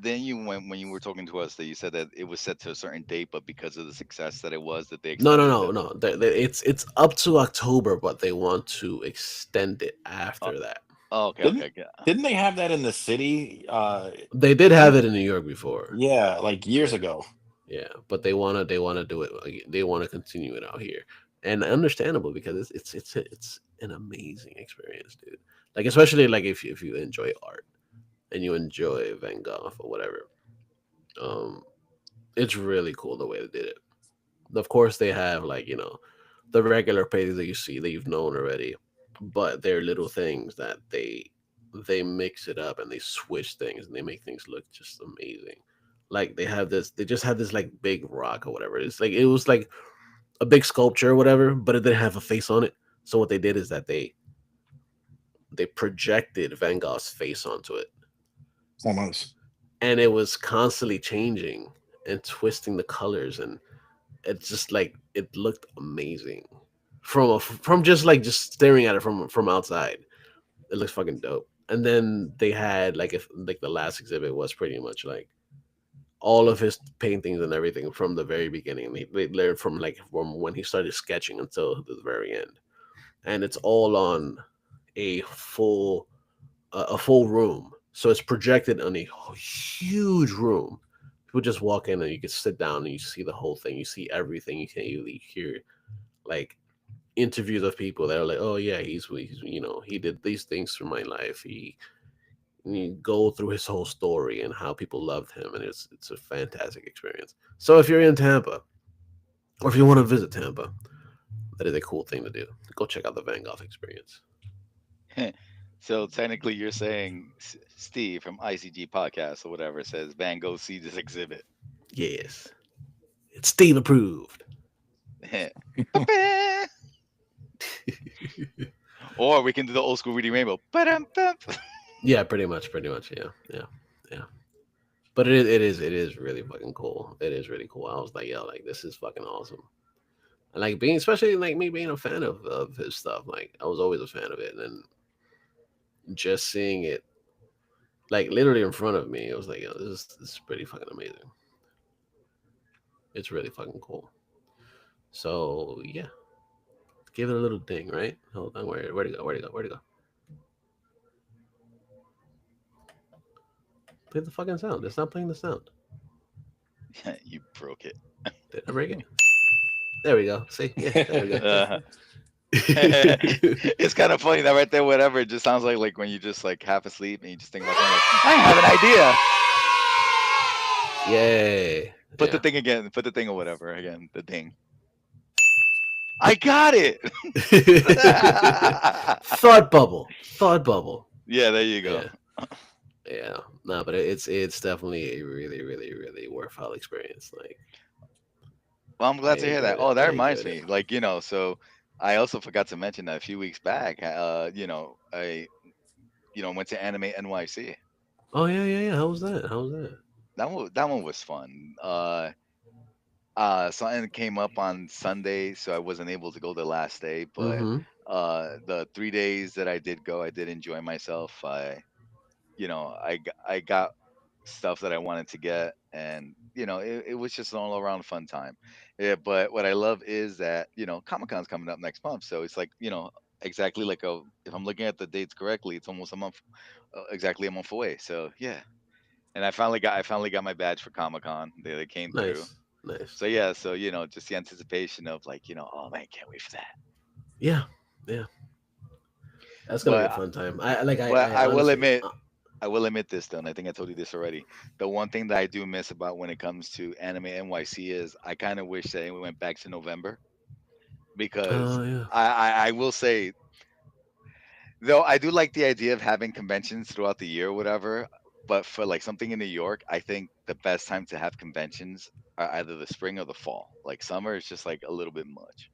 then you when you were talking to us that you said that it was set to a certain date, but because of the success that it was, that they no, no, extended no, the. no. It's up to October, but they want to extend it Oh, after that. oh, okay, Didn't okay, yeah. didn't they have that in the city? They did have it in New York before. Yeah, like years Yeah, ago. yeah, but they wanna do it. They want to continue it out here, and understandable because it's an amazing experience, dude. Like especially like if you enjoy art and you enjoy Van Gogh or whatever, um, it's really cool the way they did it. Of course, they have like the regular paintings that you see that you've known already, but they're little things that they mix it up and they switch things and they make things look just amazing. Like they just had this like big rock or whatever. It's like it was like a big sculpture or whatever, but it didn't have a face on it. So what they did is that they projected Van Gogh's face onto it, Almost. and it was constantly changing and twisting the colors, and it's just like it looked amazing from just staring at it from outside. It looks fucking dope. And then they had like if like the last exhibit was pretty much like all of his paintings and everything from the very beginning. They learned from when he started sketching until the very end, and it's all on a full room. So it's projected on a huge room. People just walk in and you can sit down and you see the whole thing. You see everything. You hear like interviews of people that are like, oh yeah, he's he did these things through my life. And you go through his whole story and how people loved him, and it's a fantastic experience. So if you're in Tampa, or if you want to visit Tampa, that is a cool thing to do. Go check out the Van Gogh experience. So technically, you're saying Steve from ICG Podcast or whatever says, "Man, go see this exhibit." Yes, it's Steve approved. Ba-ba. Or we can do the old school Reading Rainbow. Ba-dum-bum. Yeah, pretty much. Yeah, yeah, yeah. But it is really fucking cool. It is really cool. I was like, yo, like this is fucking awesome. And like being, especially like me being a fan of his stuff. Like I was always a fan of it, and then just seeing it like literally in front of me, it was like, yo, this is pretty fucking amazing. It's really fucking cool. So yeah, give it a little ding, right? Hold on, where to go? Where to go? Where to go? Play the fucking sound. It's not playing the sound. You broke it. Did I break it? There we go. See, yeah, there we go. Uh, it's kind of funny that right there, whatever. It just sounds like when you just like half asleep and you just think about something like, I have an idea. Yay! Put the Yeah. thing again. Put the thing or whatever again. The ding. I got it. Thought bubble. Thought bubble. Yeah, there you go. Yeah. Yeah. No, but it's definitely a really, really, really worthwhile experience. Like Well, I'm I glad to hear that. enjoyed it. Oh, that I reminds enjoyed it. me. Like, so I also forgot to mention that a few weeks back, I, went to Anime NYC. Oh yeah, yeah, yeah. How was that? How was that? That one was fun. Something came up on Sunday, so I wasn't able to go the last day, but Mm-hmm. the 3 days that I did go, I did enjoy myself. I got stuff that I wanted to get, and it was just an all around fun time. Yeah, but what I love is that Comic Con's coming up next month, so it's like exactly like if I'm looking at the dates correctly, it's almost a month, exactly a month away. So yeah, and I finally got my badge for Comic Con. They came through. Nice, nice. So yeah, so just the anticipation of like oh man, can't wait for that. Yeah, yeah. That's gonna be a But fun time. I like. but I I will honestly. admit. I will admit this though, and I think I told you this already. The one thing that I do miss about when it comes to Anime NYC is I kind of wish that we went back to November because Yeah. I will say though I do like the idea of having conventions throughout the year or whatever. But for like something in New York, I think the best time to have conventions are either the spring or the fall. Like summer is just like a little bit much,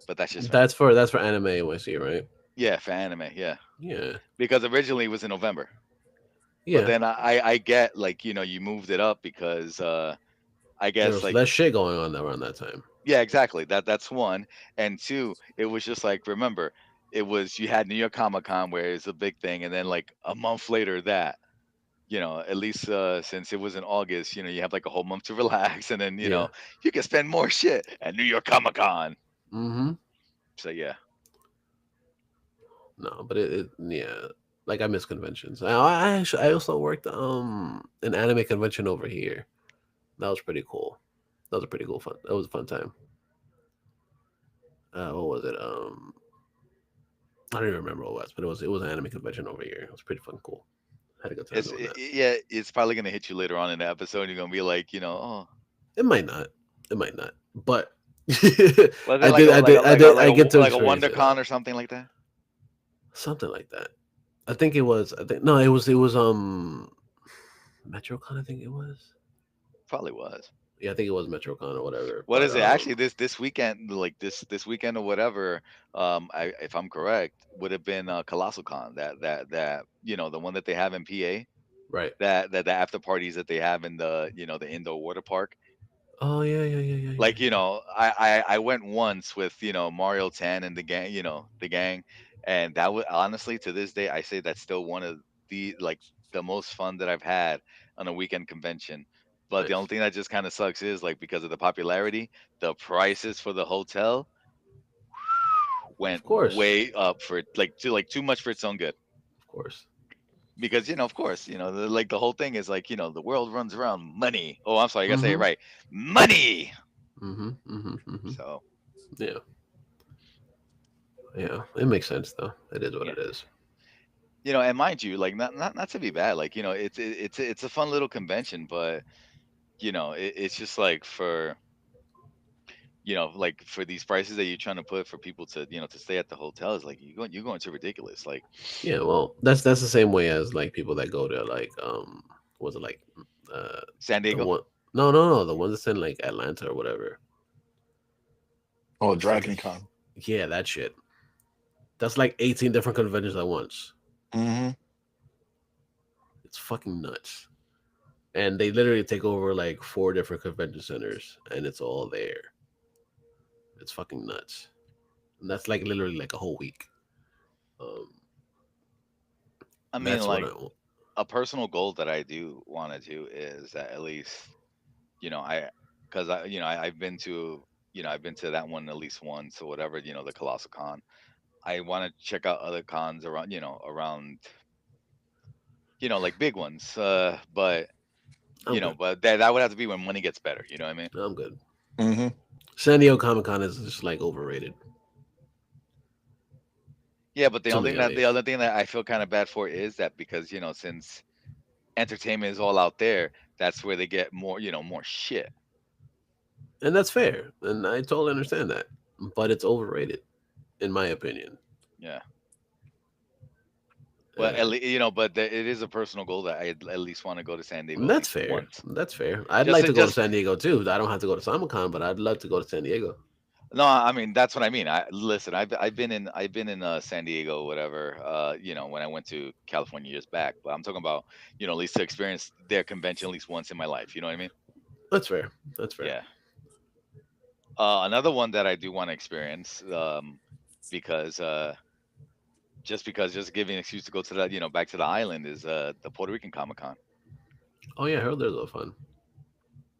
but that's just me. That's for anime NYC, right? Yeah, for anime, yeah, Yeah, because originally it was in November, but yeah. then I get like you moved it up because I There guess was like less shit going on around that time. yeah, exactly. That's one. And two, it was just like remember, it was you had New York Comic Con where it's a big thing, and then like a month later that, at least since it was in August, you have like a whole month to relax, and then Yeah. you can spend more shit at New York Comic Con. Mm-hmm. So yeah. No, but yeah. Like I miss conventions. I actually I also worked an anime convention over here. That was pretty cool. That was a pretty cool fun. That was a fun time. What was it? I don't even remember what it was, but it was an anime convention over here. It was pretty fun, cool. Had a good time doing that. Yeah, it's probably gonna hit you later on in the episode. You're gonna be like, oh, It might not. It might not. But was it I like did. a I like a did. I like a did. like I a get to like a experience it. WonderCon or something like that? Something like that. I think it was. I think no. It was MetroCon. I think it was. Probably was. Yeah, I think it was MetroCon or whatever. What But is it? Actually, this weekend, like this weekend or whatever, if I'm correct, would have been Colossal Con. That the one that they have in PA. right. That the after parties that they have in the indoor water park. Oh yeah, yeah, yeah, yeah, yeah, Like yeah. I went once with Mario 10 and the gang, and that was honestly to this day I say that's still one of the most fun that I've had on a weekend convention. But the only Nice. thing that just kind of sucks is like because of the popularity, the prices for the hotel Of went course. way up for too much for its own good. Of course. Because of course, the whole thing is like the world runs around money. Oh, I'm sorry, I gotta say it Mm-hmm. right, money. Mm-hmm. Mm-hmm. Mm-hmm. So Yeah. Yeah. It makes sense though. It is what yeah, it is. and mind you, like not to be bad, like it's a fun little convention, but it's just like for like for these prices that you're trying to put for people to to stay at the hotel is like you're going to ridiculous. Like Yeah. Well, that's the same way as like people that go to like was it like uh San the Diego. one? No, no, no. The one that's in like Atlanta or whatever. Oh, It's like Dragon Con. yeah, that shit. That's like 18 different conventions at once. Hmm. It's fucking nuts. And they literally take over like four different convention centers, and it's all there. It's fucking nuts. And that's like literally like a whole week. Um, I mean, that's what like I want. a personal goal that I do want to do is that at least I because I've been to that one at least once or whatever, the Colossal Con. I want to check out other cons around, like big ones. But I'm good. that would have to be when money gets better. You know what I mean? I'm good. Hmm. San Diego Comic Con is just like overrated Yeah, but to me, at the least. other thing that I feel kind of bad for is that because since entertainment is all out there, that's where they get more more shit. And that's fair, and I totally understand that. But it's overrated, in my opinion. Yeah. But Uh, it is a personal goal that I at least want to go to San Diego at that's least fair. once. That's fair. I'd Just like to to go to just San Diego too. I don't have to go to Comic Con, but I'd love to go to San Diego. No, I mean that's what I mean. I've been in San Diego, whatever. When I went to California years back. But I'm talking about at least to experience their convention at least once in my life. You know what I mean? That's fair. That's fair. Yeah. Another one that I do want to experience, because just giving an excuse to go to that back to the island is the Puerto Rican Comic Con. Oh yeah, I heard there's a fun.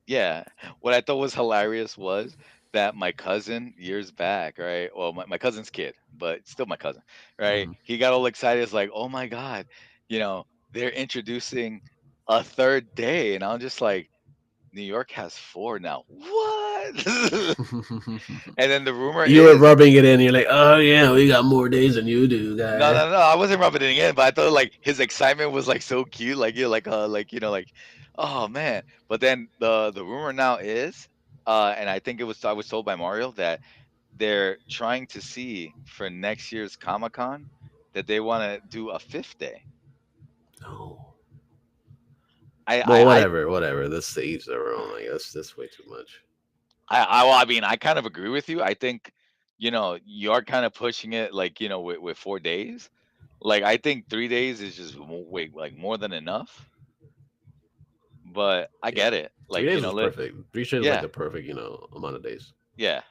Yeah. What I thought was hilarious was that my cousin years back, right? Well, my cousin's kid, but still my cousin, right? Hmm. He got all excited. It's like, oh my God, they're introducing a third day. And I'm just like, New York has four now. What? And then the rumor You were is, rubbing it in. You're like, oh yeah, we got more days than you do, no, guy. no, no, I wasn't rubbing it in, but I thought like his excitement was like so cute, like oh man. But then the rumor now is, and I think I was told by Mario that they're trying to see for next year's Comic Con that they want to do a fifth day. No. I, Well, I, I, whatever. That's the each their own. Like that's way too much. well, I mean, I kind of agree with you. I think, you're kind of pushing it, like, with 4 days. Like, I think 3 days is just wait, like more than enough. But I Yeah, get it. 3 days was perfect. 3 days is like Yeah, the perfect amount of days. yeah.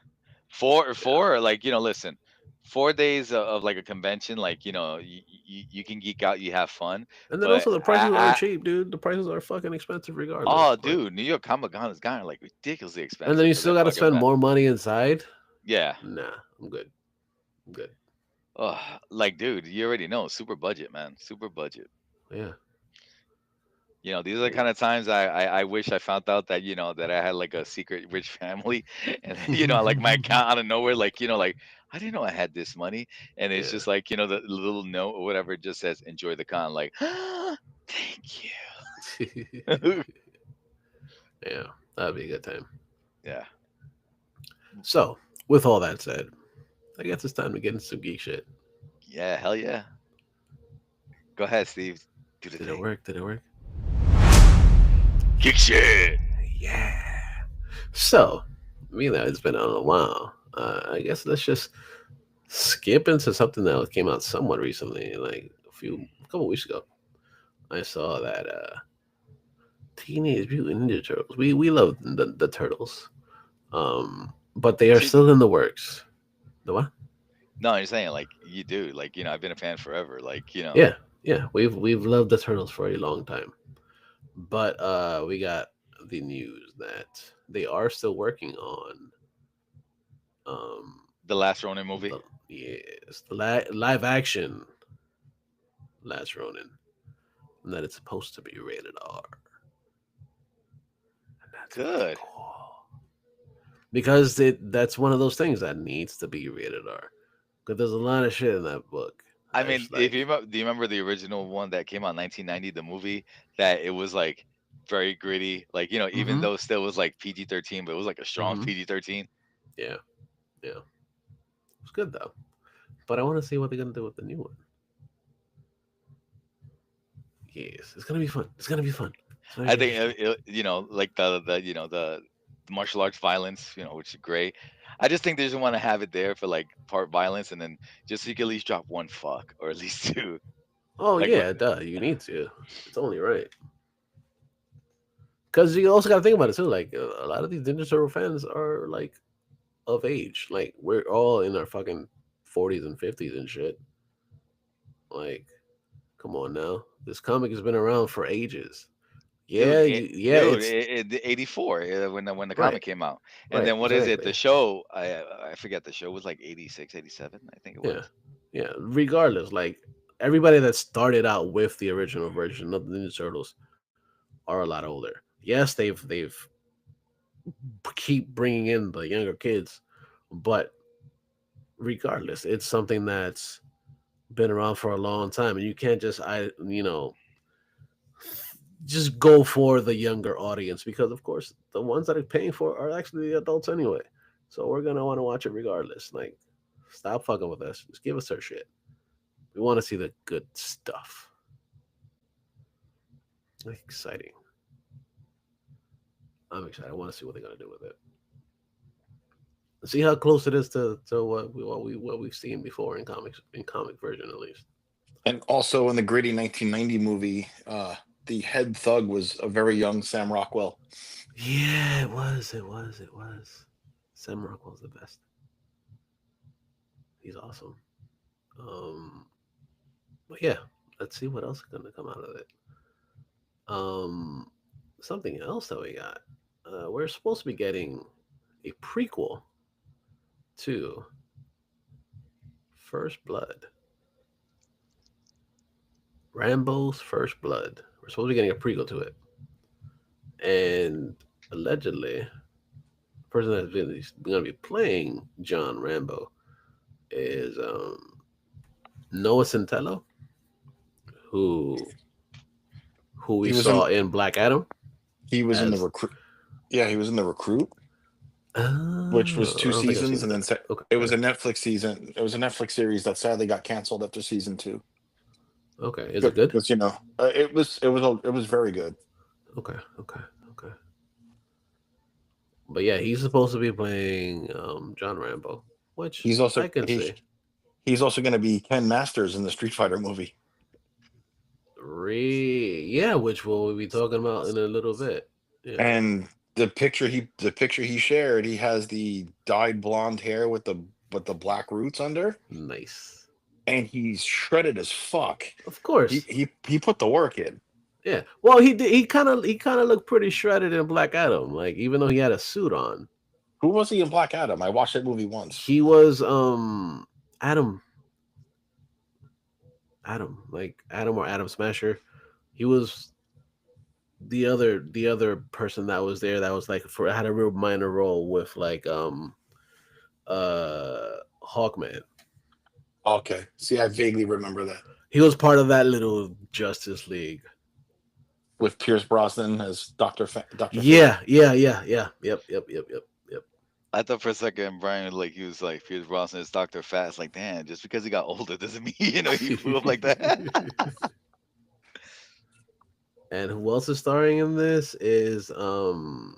Four, Yeah, four, like, listen, 4 days of like a convention, like, you can geek out, you have fun, and then but also the prices aren't cheap, dude. The prices are fucking expensive regardless. oh, Like, dude, New York Comic Con has gotten like ridiculously and then expensive you for their still got to fucking spend event. more money inside. Yeah. Nah, I'm good. I'm good. Oh, like, dude, you already know, super budget, man, super budget. Yeah. These are the Yeah. kind of times I wish I found out that that I had like a secret rich family, and like my account out of nowhere, like like I didn't know I had this money, and it's Yeah. just like the little note or whatever it just says enjoy the con, like thank you. Yeah, that'd be a good time. Yeah. So, with all that said, I guess it's time to get into some geek shit. Yeah, hell yeah. Go ahead, Steve. Do the Did it thing. work? Did it work? Kick shit. Yeah. So, it's been on a while. I guess let's just skip into something that came out somewhat recently, like a couple weeks ago. I saw that Teenage Mutant Ninja Turtles. We love the turtles, but they are See, still in the works. The what? no, you're saying like you do, like I've been a fan forever, like Yeah, yeah. We've loved the turtles for a long time, but we got the news that they are still working on um the last Ronin movie. the yes the live action Last Ronin, and that it's supposed to be rated R, and that's pretty Good. cool because that's one of those things that needs to be rated R because there's a lot of shit in that book. I I mean, just if like, you do you remember the original one that came out in 1990, the movie that it was like very gritty, like even mm-hmm, though it still was like PG-13, but it was like a strong mm-hmm, PG-13. yeah, yeah, it's good though. But I want to see what they're gonna do with the new one. Yes, it's gonna be fun. It's gonna be fun. It's very I think interesting. like the martial arts violence, which is great. I just think they just want to have it there for like part violence, and then just so you can at least drop one fuck or at least two. Oh Like what? yeah, duh. You need to. It's only right. Because you also got to think about it too. Like a lot of these Ninja Turtle fans are like of age. Like we're all in our fucking 40s and 50s and shit. Like, come on now. This comic has been around for ages. Dude, Yeah. dude, It's 84 when the right, comic came out, and right, then what is it? exactly. The show, I forget, the show was like 86, 87, I think it Yeah, was. yeah. Regardless, like everybody that started out with the original version of the Ninja Turtles are a lot older. Yes, they've keep bringing in the younger kids, but regardless, it's something that's been around for a long time, and you can't just just go for the younger audience because, of course, the ones that are paying for it are actually the adults anyway. So we're gonna want to watch it regardless. Like, stop fucking with us. Just give us our shit. We want to see the good stuff. Exciting. I'm excited. I want to see what they're gonna do with it. See how close it is to what we've seen before in comic version at least. And also in the gritty 1990 movie, the head thug was a very young Sam Rockwell. Yeah, it was. Sam Rockwell's the best. He's awesome. But yeah, let's see what else is gonna come out of it. Something else that we got. We're supposed to be getting a prequel to First Blood. Rambo's First Blood. We're supposed to be getting a prequel to it. And allegedly, the person that's going to be playing John Rambo is Noah Centello, who we saw in Black Adam. He was in the recruit. Yeah, he was in the recruit, which was 2 seasons, and then it was a Netflix season. It was a Netflix series that sadly got canceled after season 2. Okay, is it good? Because it was very good. Okay. But yeah, he's supposed to be playing John Rambo, which he's also I can see. He's also going to be Ken Masters in the Street Fighter movie. Yeah, which we'll be talking about in a little bit. Yeah. And the picture he shared, he has the dyed blonde hair with the black roots under. Nice. And he's shredded as fuck. Of course. He put the work in. Yeah. Well, he did. He kind of looked pretty shredded in Black Adam. Like, even though he had a suit on. Who was he in Black Adam? I watched that movie once. He was Adam, like Adam or Adam Smasher. He was the other person that was there that was like had a real minor role with like Hawkman. Okay. See, I vaguely remember that. He was part of that little Justice League. With Pierce Brosnan as Dr. Yeah. Yep. I thought for a second Brian he was like Pierce Brosnan is Dr. Fat. It's like, damn, just because he got older doesn't mean he flew up like that. And who else is starring in this is Jamari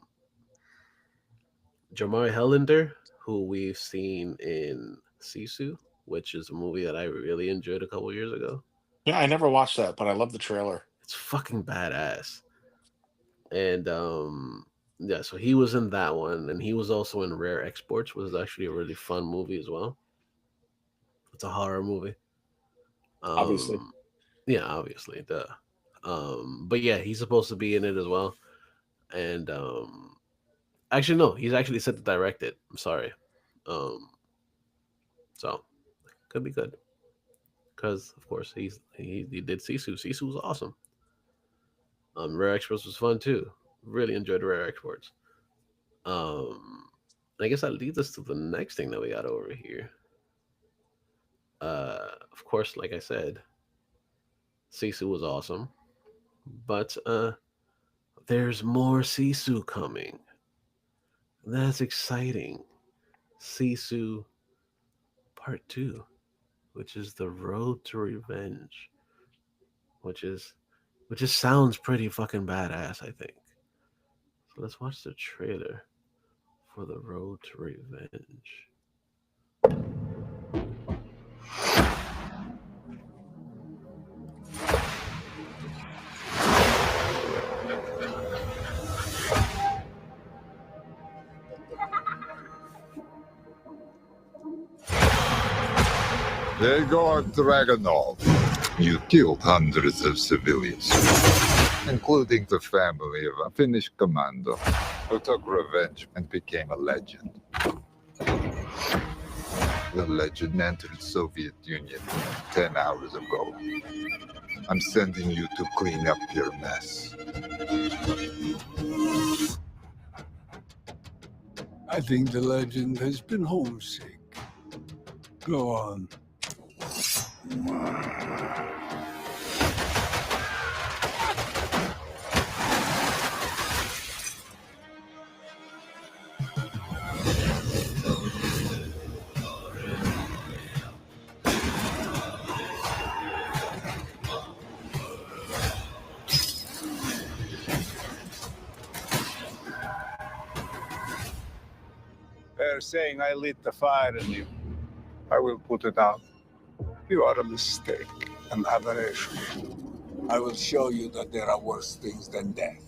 Hellender, who we've seen in Sisu, which is a movie that I really enjoyed a couple years ago. Yeah, I never watched that, but I love the trailer. It's fucking badass. And yeah, so he was in that one, and he was also in Rare Exports, which is actually a really fun movie as well. It's a horror movie. Obviously. Yeah, obviously. Duh. But yeah, he's supposed to be in it as well. And actually no, he's actually set to direct it. I'm sorry. So could be good. Because of course he did Sisu. Sisu was awesome. Rare Exports was fun too. Really enjoyed Rare Exports. I guess that leads us to the next thing that we got over here. Of course, like I said, Sisu was awesome. But there's more Sisu coming. That's exciting. Sisu Part 2, which is The Road to Revenge. Which sounds pretty fucking badass, I think. So let's watch the trailer for The Road to Revenge. Igor Dragunov, you killed hundreds of civilians, including the family of a Finnish commando who took revenge and became a legend. The legend entered Soviet Union 10 hours ago. I'm sending you to clean up your mess. I think the legend has been homesick. Go on. They're saying I lit the fire in you. I will put it out. You are a mistake, an aberration. I will show you that there are worse things than death.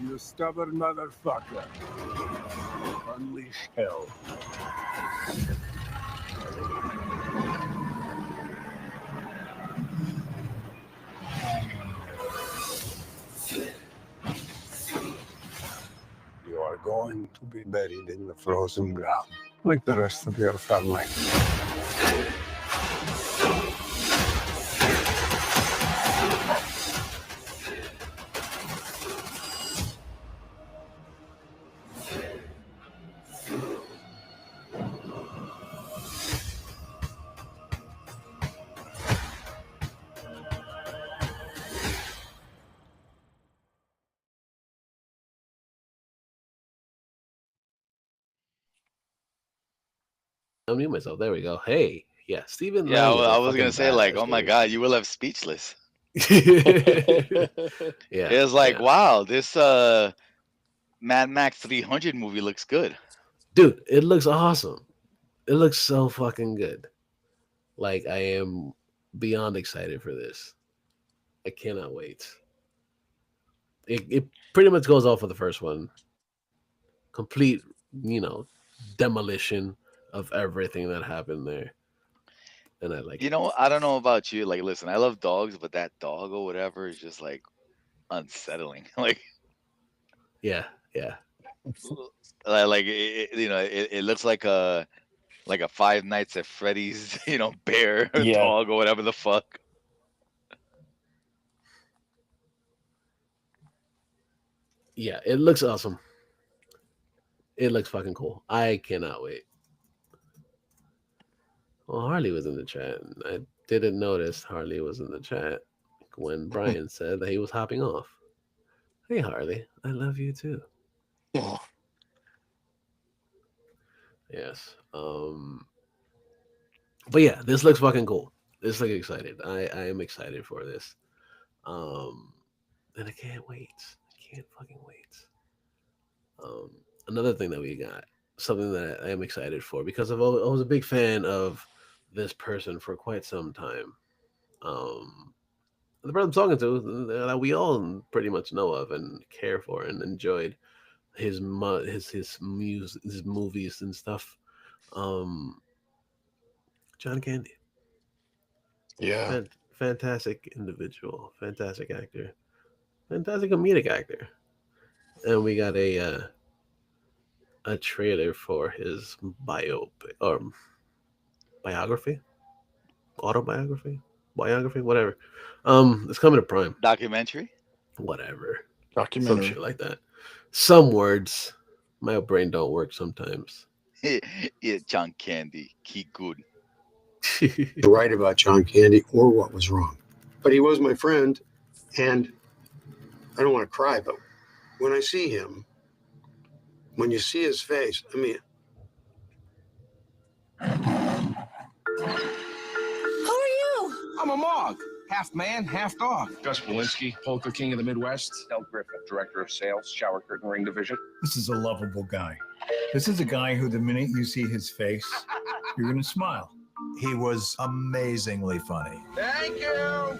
You stubborn motherfucker. Unleash hell. You are going to be buried in the frozen ground, like the rest of your family. I mute myself. There we go. Hey, yeah, Stephen Yeah, Lang is well, a I was fucking gonna say like, badass, oh my dude. god, you will have speechless. Yeah, It's like, yeah. wow, this Mad Max 300 movie looks good. Dude, it looks awesome. It looks so fucking good. Like, I am beyond excited for this. I cannot wait. It pretty much goes off of the first one. Complete, demolition of everything that happened there. And I like You it. know, I don't know about you. Like, listen, I love dogs, but that dog or whatever is just like unsettling. Like, Yeah, yeah. it looks like a Five Nights at Freddy's, bear or Yeah. dog or whatever the fuck. Yeah, it looks awesome. It looks fucking cool. I cannot wait. Well, Harley was in the chat. I didn't notice Harley was in the chat when Brian said that he was hopping off. Hey, Harley, I love you too. Oh, Yes. But yeah, this looks fucking cool. This looks excited. I am excited for this. And I can't wait. I can't fucking wait. Another thing that we got, something that I am excited for because I was a big fan of this person for quite some time. The person I'm talking to that we all pretty much know of and care for and enjoyed his movies and stuff. John Candy, yeah. fantastic individual, fantastic actor, fantastic comedic actor, and we got a trailer for his biopic or biography, autobiography, biography, whatever. It's coming to Prime. Documentary? Whatever. Some Documentary. shit like that. Some words. My brain don't work sometimes. Yeah, John Candy, keep good. Right about John Candy or what was wrong. But he was my friend, and I don't want to cry, but when I see him, when you see his face, I mean, Who are you? I'm a Mog, half man, half dog. Gus Walensky, Polka King of the Midwest. Del Griffin, Director of Sales, Shower Curtain Ring Division. This is a lovable guy. This is a guy who, the minute you see his face, you're going to smile. He was amazingly funny. Thank you.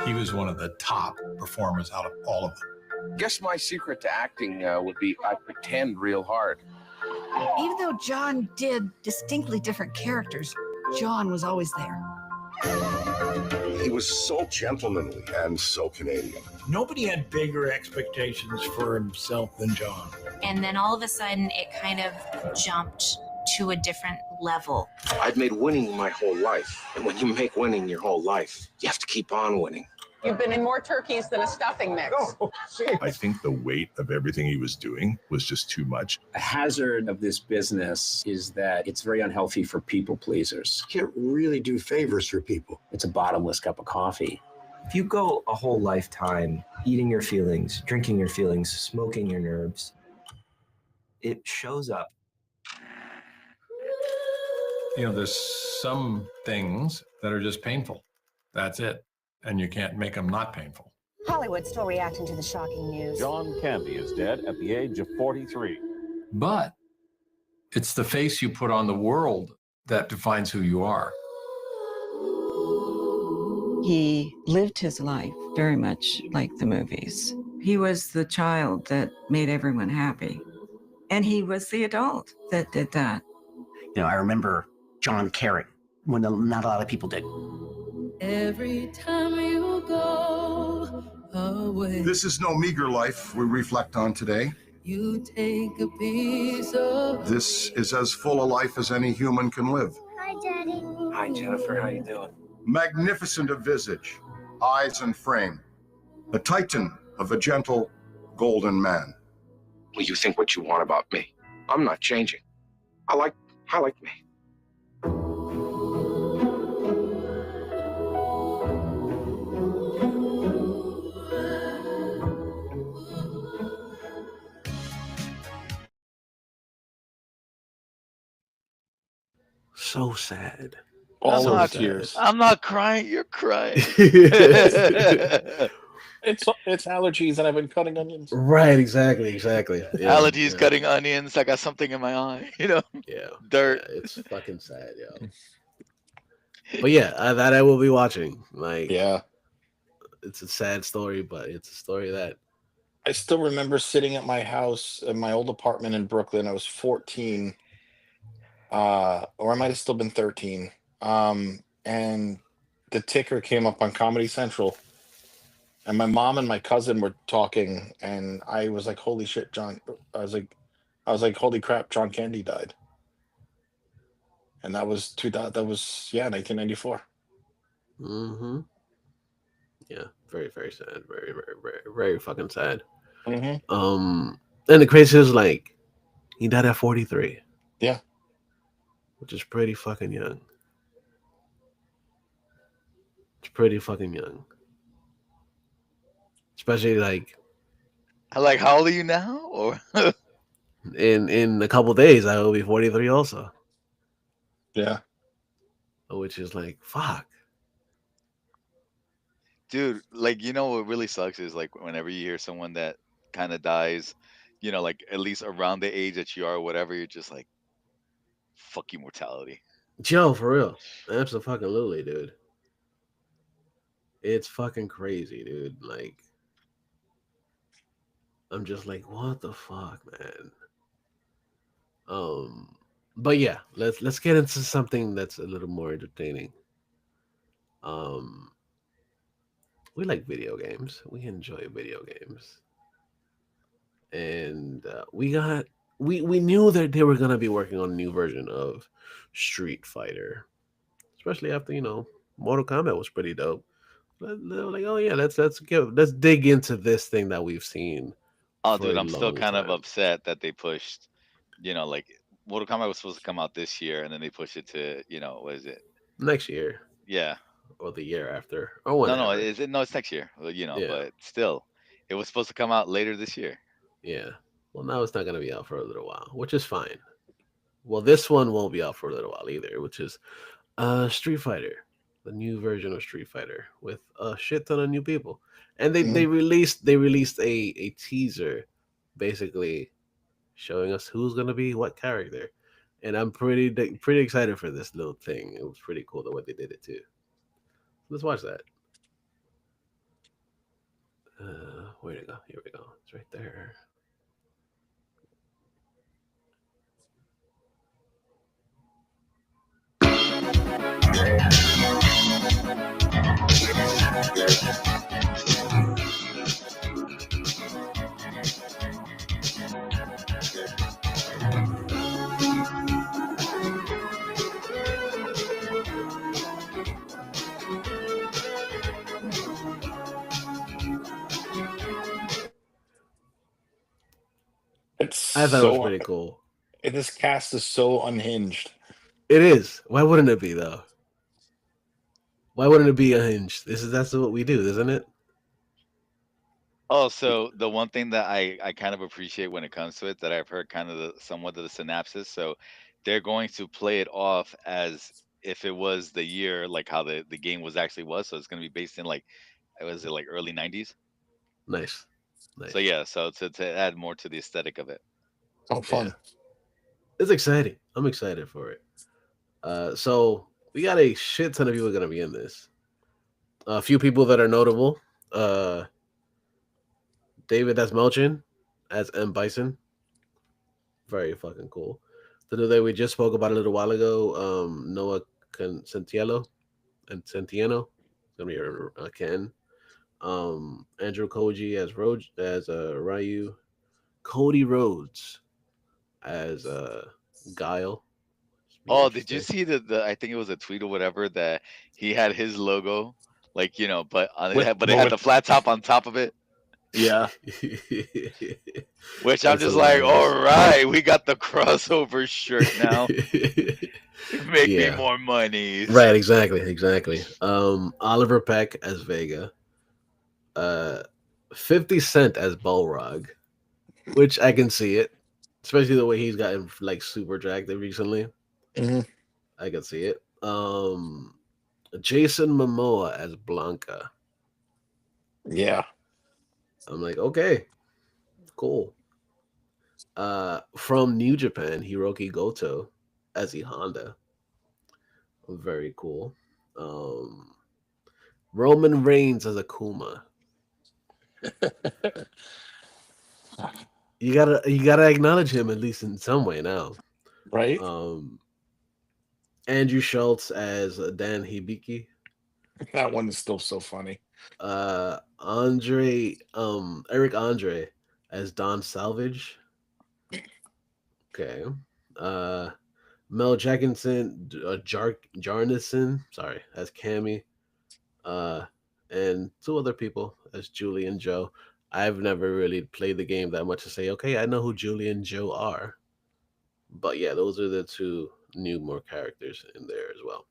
He was one of the top performers out of all of them. Guess my secret to acting would be I pretend real hard. Even though John did distinctly different characters, John was always there. He was so gentlemanly and so Canadian. Nobody had bigger expectations for himself than John. And then all of a sudden, it kind of jumped to a different level. I'd made winning my whole life. And when you make winning your whole life, you have to keep on winning. You've been in more turkeys than a stuffing mix. I think the weight of everything he was doing was just too much. A hazard of this business is that it's very unhealthy for people pleasers. You can't really do favors for people. It's a bottomless cup of coffee. If you go a whole lifetime eating your feelings, drinking your feelings, smoking your nerves, it shows up. You know, there's some things that are just painful. That's it. And you can't make them not painful. Hollywood still reacting to the shocking news. John Candy is dead at the age of 43. But it's the face you put on the world that defines who you are. He lived his life very much like the movies. He was the child that made everyone happy. And he was the adult that did that. You know, I remember John caring when not a lot of people did. Every time you go away, This is no meager life we reflect on today. you take a piece of. This is as full a life as any human can live. Hi, Daddy. Hi, Jennifer. How you doing? Magnificent of visage, eyes and frame, a titan of a gentle, golden man. Well, you think what you want about me. I'm not changing. I like me. So sad. All So those sad. tears. I'm not crying. You're crying. It's allergies, and I've been cutting onions. Right, exactly. Yeah, Allergies, yeah. cutting onions. I got something in my eye. Yeah, Dirt. yeah, it's fucking sad, yo. But yeah, that I will be watching. Like, Yeah. it's a sad story, but it's a story that I still remember sitting at my house in my old apartment in Brooklyn. I was 14, or I might have still been 13. And the ticker came up on Comedy Central, and my mom and my cousin were talking, and I was like, "Holy shit, John!" I was like, "Holy crap, John Candy died." And that was 1994. Mm-hmm. Yeah, very, very sad. Very, very, very, very fucking sad. Mm-hmm. And the crazy is, like, he died at 43. Yeah. Which is pretty fucking young. It's pretty fucking young. Especially, like, How old are you now? Or in a couple days, I will be 43 also. Yeah. Which is like, fuck. dude, like, what really sucks is, like, whenever you hear someone that kind of dies, like, at least around the age that you are, or whatever, you're just like, fuck you, mortality. Joe, for real. Absolutely, dude. It's fucking crazy, dude. Like, I'm just like, what the fuck, man? But yeah, let's get into something that's a little more entertaining. We like video games. We enjoy video games. And we knew that they were gonna be working on a new version of Street Fighter, especially after Mortal Kombat was pretty dope. They were like, oh yeah, let's dig into this thing that we've seen. Oh, for dude, a I'm still long kind of time. upset that they pushed, like, Mortal Kombat was supposed to come out this year, and then they pushed it to, what is it? Next year Yeah. or the year after or No, whatever. it's next year. Well, Yeah. but still, it was supposed to come out later this year. Yeah. Well, now it's not going to be out for a little while, which is fine. Well, this one won't be out for a little while either, which is Street Fighter, the new version of Street Fighter with a shit ton of new people. And they released a teaser basically showing us who's going to be what character. And I'm pretty excited for this little thing. It was pretty cool the way they did it too. Let's watch that. Where'd it go? Here we go. It's right there. It's I thought it was so pretty cool. this cast is so unhinged. It is. Why wouldn't it be though? Why wouldn't it be unhinged? That's what we do, isn't it? Oh, so the one thing that I kind of appreciate when it comes to it, that I've heard kind of somewhat of the synopsis. So they're going to play it off as if it was the year, like how the game was. So it's going to be based in like, was it like early 90s? Nice. So yeah, so to add more to the aesthetic of it. Oh, fun. Yeah. It's exciting. I'm excited for it. So we got a shit ton of people gonna be in this. A few people that are notable. David Desmelchin as M. Bison. Very fucking cool. The dude that we just spoke about a little while ago, Noah Centineo. Gonna be Ken. Andrew Koji as Ryu. Cody Rhodes as Guile. Oh, did you see the I think it was a tweet or whatever that he had his logo, like, but it had the flat top on top of it. Yeah. Which I'm just like, all right, we got the crossover shirt now. Make me more money. Right, exactly. Oliver Peck as Vega. 50 Cent as Balrog, which I can see it, especially the way he's gotten like super jacked recently. Mm-hmm. I can see it. Jason Momoa as Blanca. Yeah. I'm like, okay, cool. From New Japan, Hiroki Goto as E Honda. Very cool. Roman Reigns as Akuma. You gotta acknowledge him at least in some way now, right? Andrew Schultz as Dan Hibiki. That one is still so funny. Eric Andre as Don Salvage. Okay. Mel Jackinson, Jarnison, sorry, as Cammy. And two other people as Julie and Joe. I've never really played the game that much to say, okay, I know who Julie and Joe are. But yeah, those are the two more characters in there as well.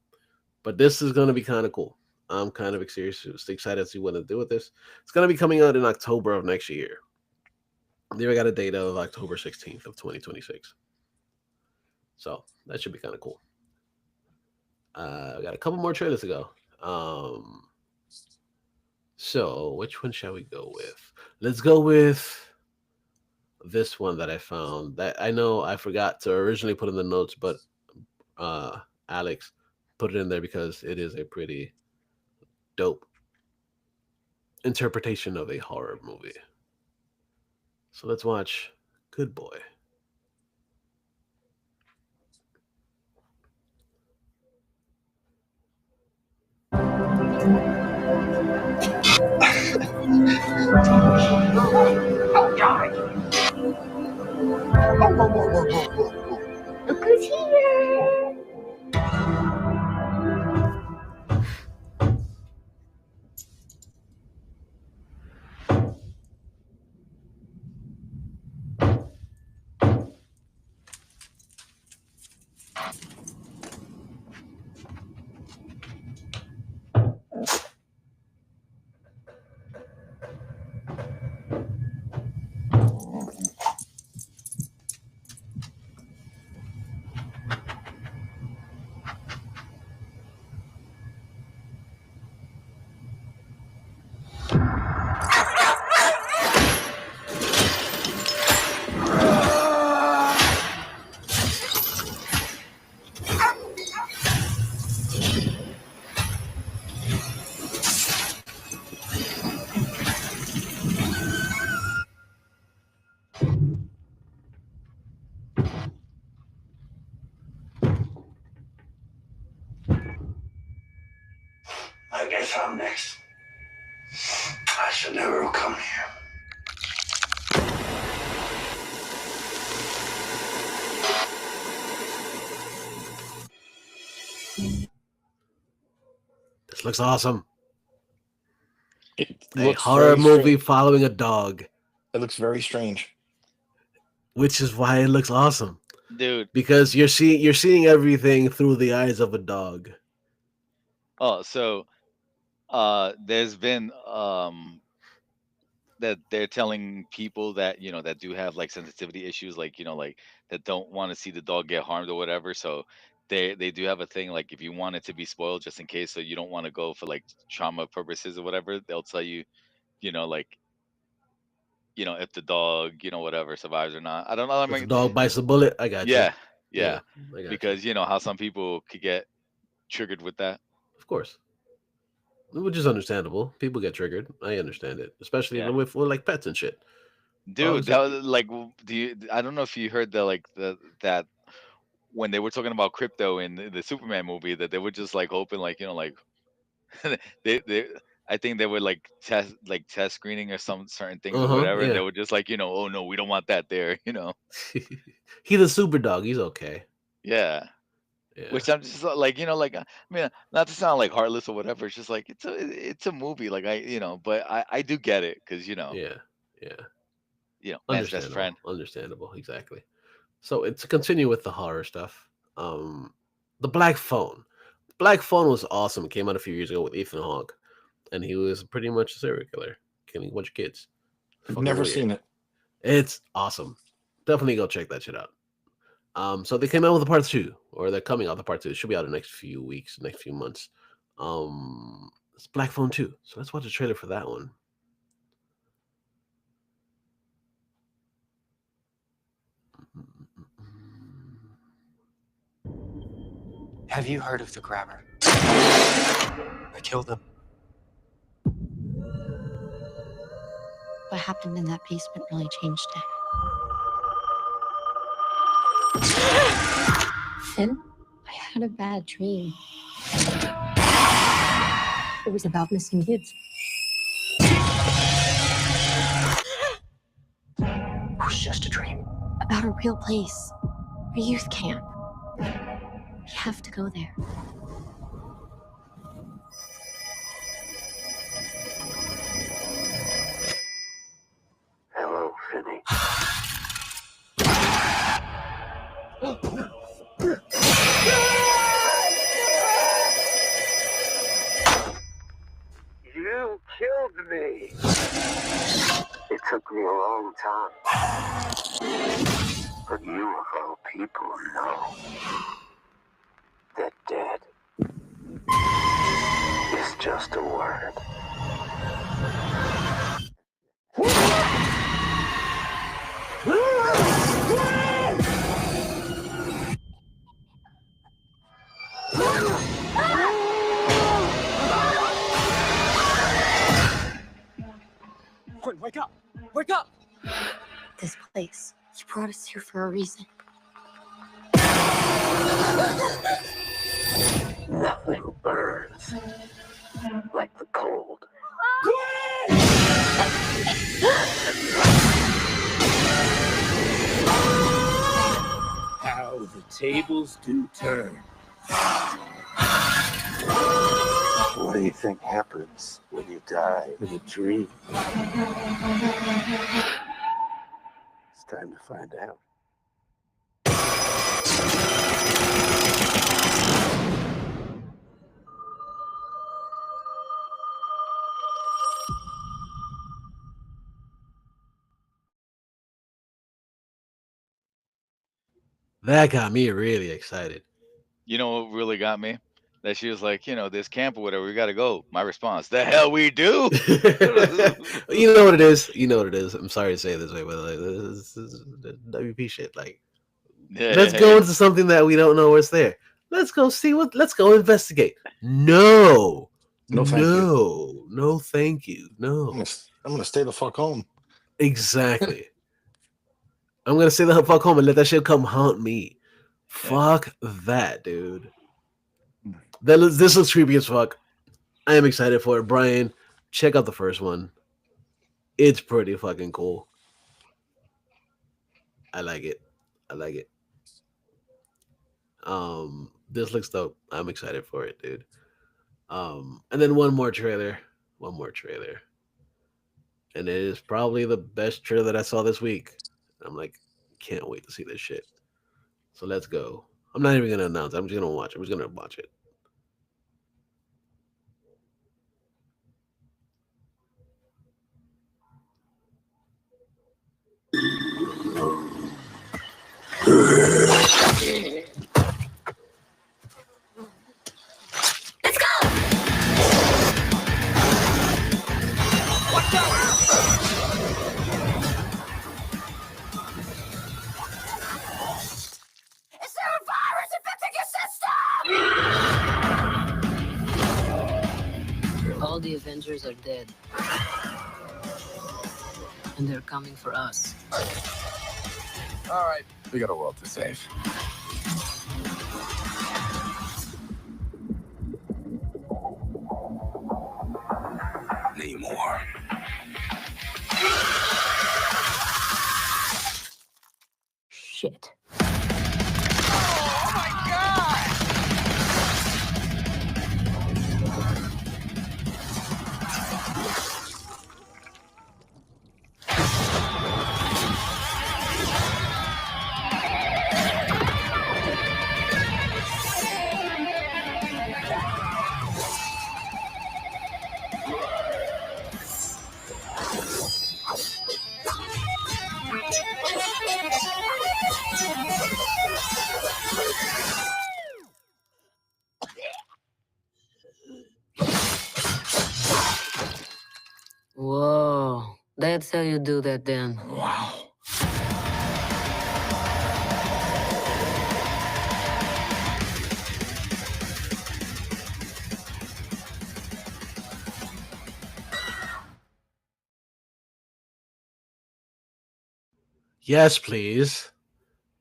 But this is going to be kind of cool. I'm kind of excited to see what they do with this. It's going to be coming out in October of next year. They got a date of October 16th of 2026. So that should be kind of cool. I got a couple more trailers to go. So which one shall we go with? Let's go with this one that I found that I know I forgot to originally put in the notes, but Alex put it in there because it is a pretty dope interpretation of a horror movie. So let's watch Good Boy. Look who's here. I guess I'm next. I should never have come here. This looks awesome. It a looks horror very movie strange. following a dog. It looks very strange. which is why it looks awesome, dude. because you're seeing everything through the eyes of a dog. Oh, so there's been that they're telling people that that do have like sensitivity issues, like like that don't want to see the dog get harmed or whatever. So they do have a thing, like if you want it to be spoiled just in case, so you don't want to go for like trauma purposes or whatever, they'll tell you, like if the dog whatever survives or not. I don't know. I If the mean, dog bites the bullet, I got you. yeah, Yeah, yeah, I got you. because how some people could get triggered with that. Of course. Which is understandable. People get triggered. I understand it, especially Yeah. with like pets and shit. Dude, Dogs that are- was like, I don't know if you heard that when they were talking about crypto in the Superman movie, that they were just like hoping, like like they I think they were like test screening or some certain things or whatever, and they yeah. were just like, oh no, we don't want that there, He's a super dog. He's okay. Yeah. Yeah. Which I'm just like, like, I mean, not to sound like heartless or whatever, it's just like it's a movie, like but I do get it, because Yeah. man's best friend. Understandable. Exactly. So to continue with the horror stuff, the Black Phone. Black Phone was awesome. It came out a few years ago with Ethan Hawke, and he was pretty much a serial killer, killing a bunch of kids. I've Fucking never weird. seen it. It's awesome. Definitely go check that shit out. So they came out with a part 2, or they're coming out with part 2. It should be out in the next few weeks, next few months. It's Black Phone 2. So let's watch the trailer for that one. Have you heard of the grabber? I killed him. What happened in that basement really changed it. Finn, I had a bad dream. It was about missing kids. It was just a dream. About a real place. A youth camp. We have to go there. Hello, Finny. You killed me. It took me a long time. But you of all people know that dead is just a word. Quinn, wake up! Wake up! This place. You brought us here for a reason. Nothing burns like the cold. How the tables do turn. What do you think happens when you die in a dream? It's time to find out. That got me really excited. You know what really got me? That she was like, this camp or whatever, we got to go. My response, the hell we do? You know what it is. You know what it is. I'm sorry to say it this way, but like, this is WP shit. Like, let's go into something that we don't know what's there. Let's go see what. Let's go investigate. No, No, thank you. No, thank you. No. I'm gonna stay the fuck home. Exactly. I'm gonna stay the fuck home and let that shit come haunt me. Fuck that, dude. This looks creepy as fuck. I am excited for it. Brian, check out the first one. It's pretty fucking cool. I like it. This looks dope. I'm excited for it, dude. And then one more trailer. And it is probably the best trailer that I saw this week. I'm like, can't wait to see this shit. So let's go. I'm not even gonna announce it. I'm just gonna watch it. I'm just gonna watch it. Is there a virus infecting your system? All the Avengers are dead. And they're coming for us. All right, we got a world to save. Namor. Shit. Oh my god! Whoa. That's how you do that then. Wow. Yes, please.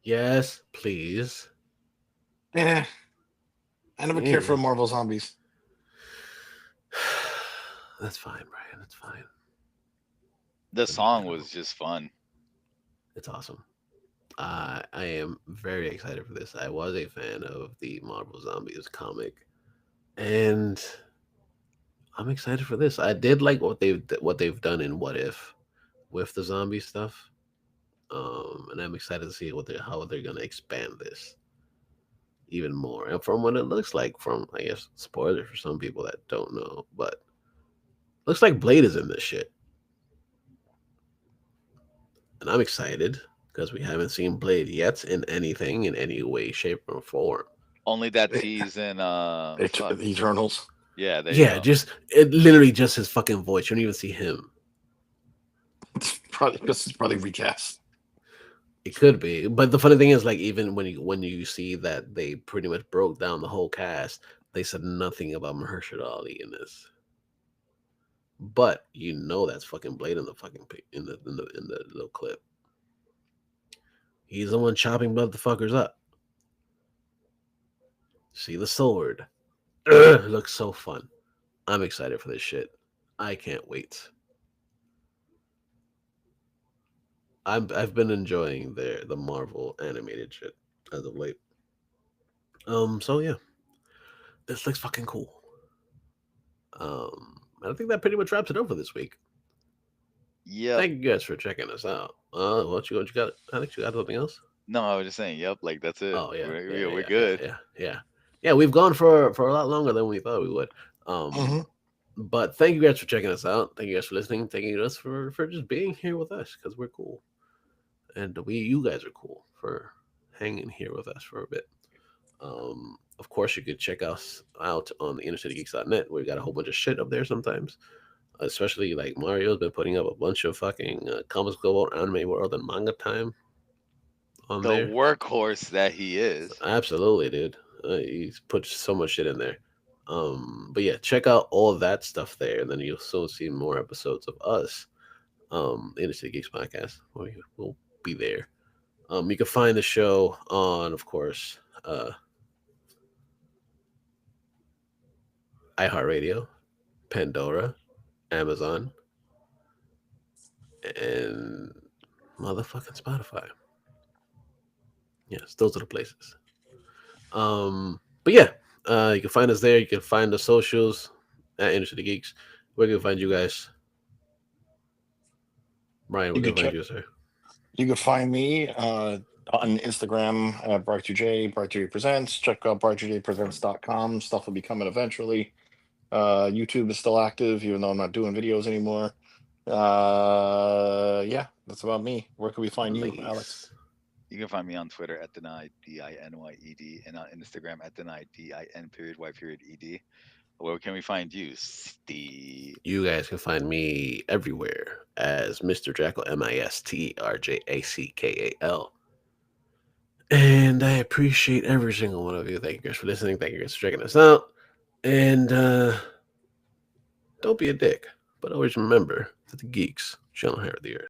Yes, please. I never cared for Marvel Zombies. That's fine, Brian. That's fine. The song was just fun. It's awesome. I am very excited for this. I was a fan of the Marvel Zombies comic, and I'm excited for this. I did like what they've done in What If with the zombie stuff, and I'm excited to see how they're gonna expand this even more. And from what it looks like, from I guess spoilers for some people that don't know, but looks like Blade is in this shit, and I'm excited because we haven't seen Blade yet in anything in any way, shape, or form. Only that tease in Eternals. Yeah, there you go. Just literally just his fucking voice. You don't even see him. This is probably recast. It could be, but the funny thing is, like, even when you see that they pretty much broke down the whole cast, they said nothing about Mahershala Ali in this. But you know that's fucking Blade in the fucking in the little clip. He's the one chopping motherfuckers up. See the sword. It looks so fun. I'm excited for this shit. I can't wait. I've been enjoying the Marvel animated shit as of late. So yeah. This looks fucking cool. I think that pretty much wraps it up for this week. Yeah. Thank you guys for checking us out. What you got? Alex, you got something else? No, I was just saying, yep, like that's it. Oh yeah, we're good. Yeah. We've gone for a lot longer than we thought we would. But thank you guys for checking us out. Thank you guys for listening. Thank you guys for just being here with us because we're cool, and you guys are cool for hanging here with us for a bit. Of course, you could check us out on the InnerCityGeeks.net. We've got a whole bunch of shit up there sometimes. Especially like Mario's been putting up a bunch of fucking Comics Global, Anime World, and Manga Time on there. The workhorse that he is. Absolutely, dude. He's put so much shit in there. But yeah, check out all of that stuff there, and then you'll soon see more episodes of us, Inner City Geeks podcast. We'll be there. You can find the show on, of course, iHeartRadio, Pandora, Amazon, and motherfucking Spotify. Yes, those are the places. But yeah, you can find us there. You can find the socials at Inner City Geeks. Where can we find you guys? Brian, where can we find you, sir? You can find me on Instagram at Bart2J, Bart2J Presents. Check out Bart2JPresents.com. Stuff will be coming eventually. YouTube is still active, even though I'm not doing videos anymore. Yeah, that's about me. Where can we find you, Alex? You can find me on Twitter at Denied, DINYED, and on Instagram at Denied, DIN.Y.ED. Where can we find you, Steve? You guys can find me everywhere as Mr. Jackal, MISTRJACKAL. And I appreciate every single one of you. Thank you guys for listening. Thank you guys for checking us out. And don't be a dick, but always remember that the geeks shall inherit the earth.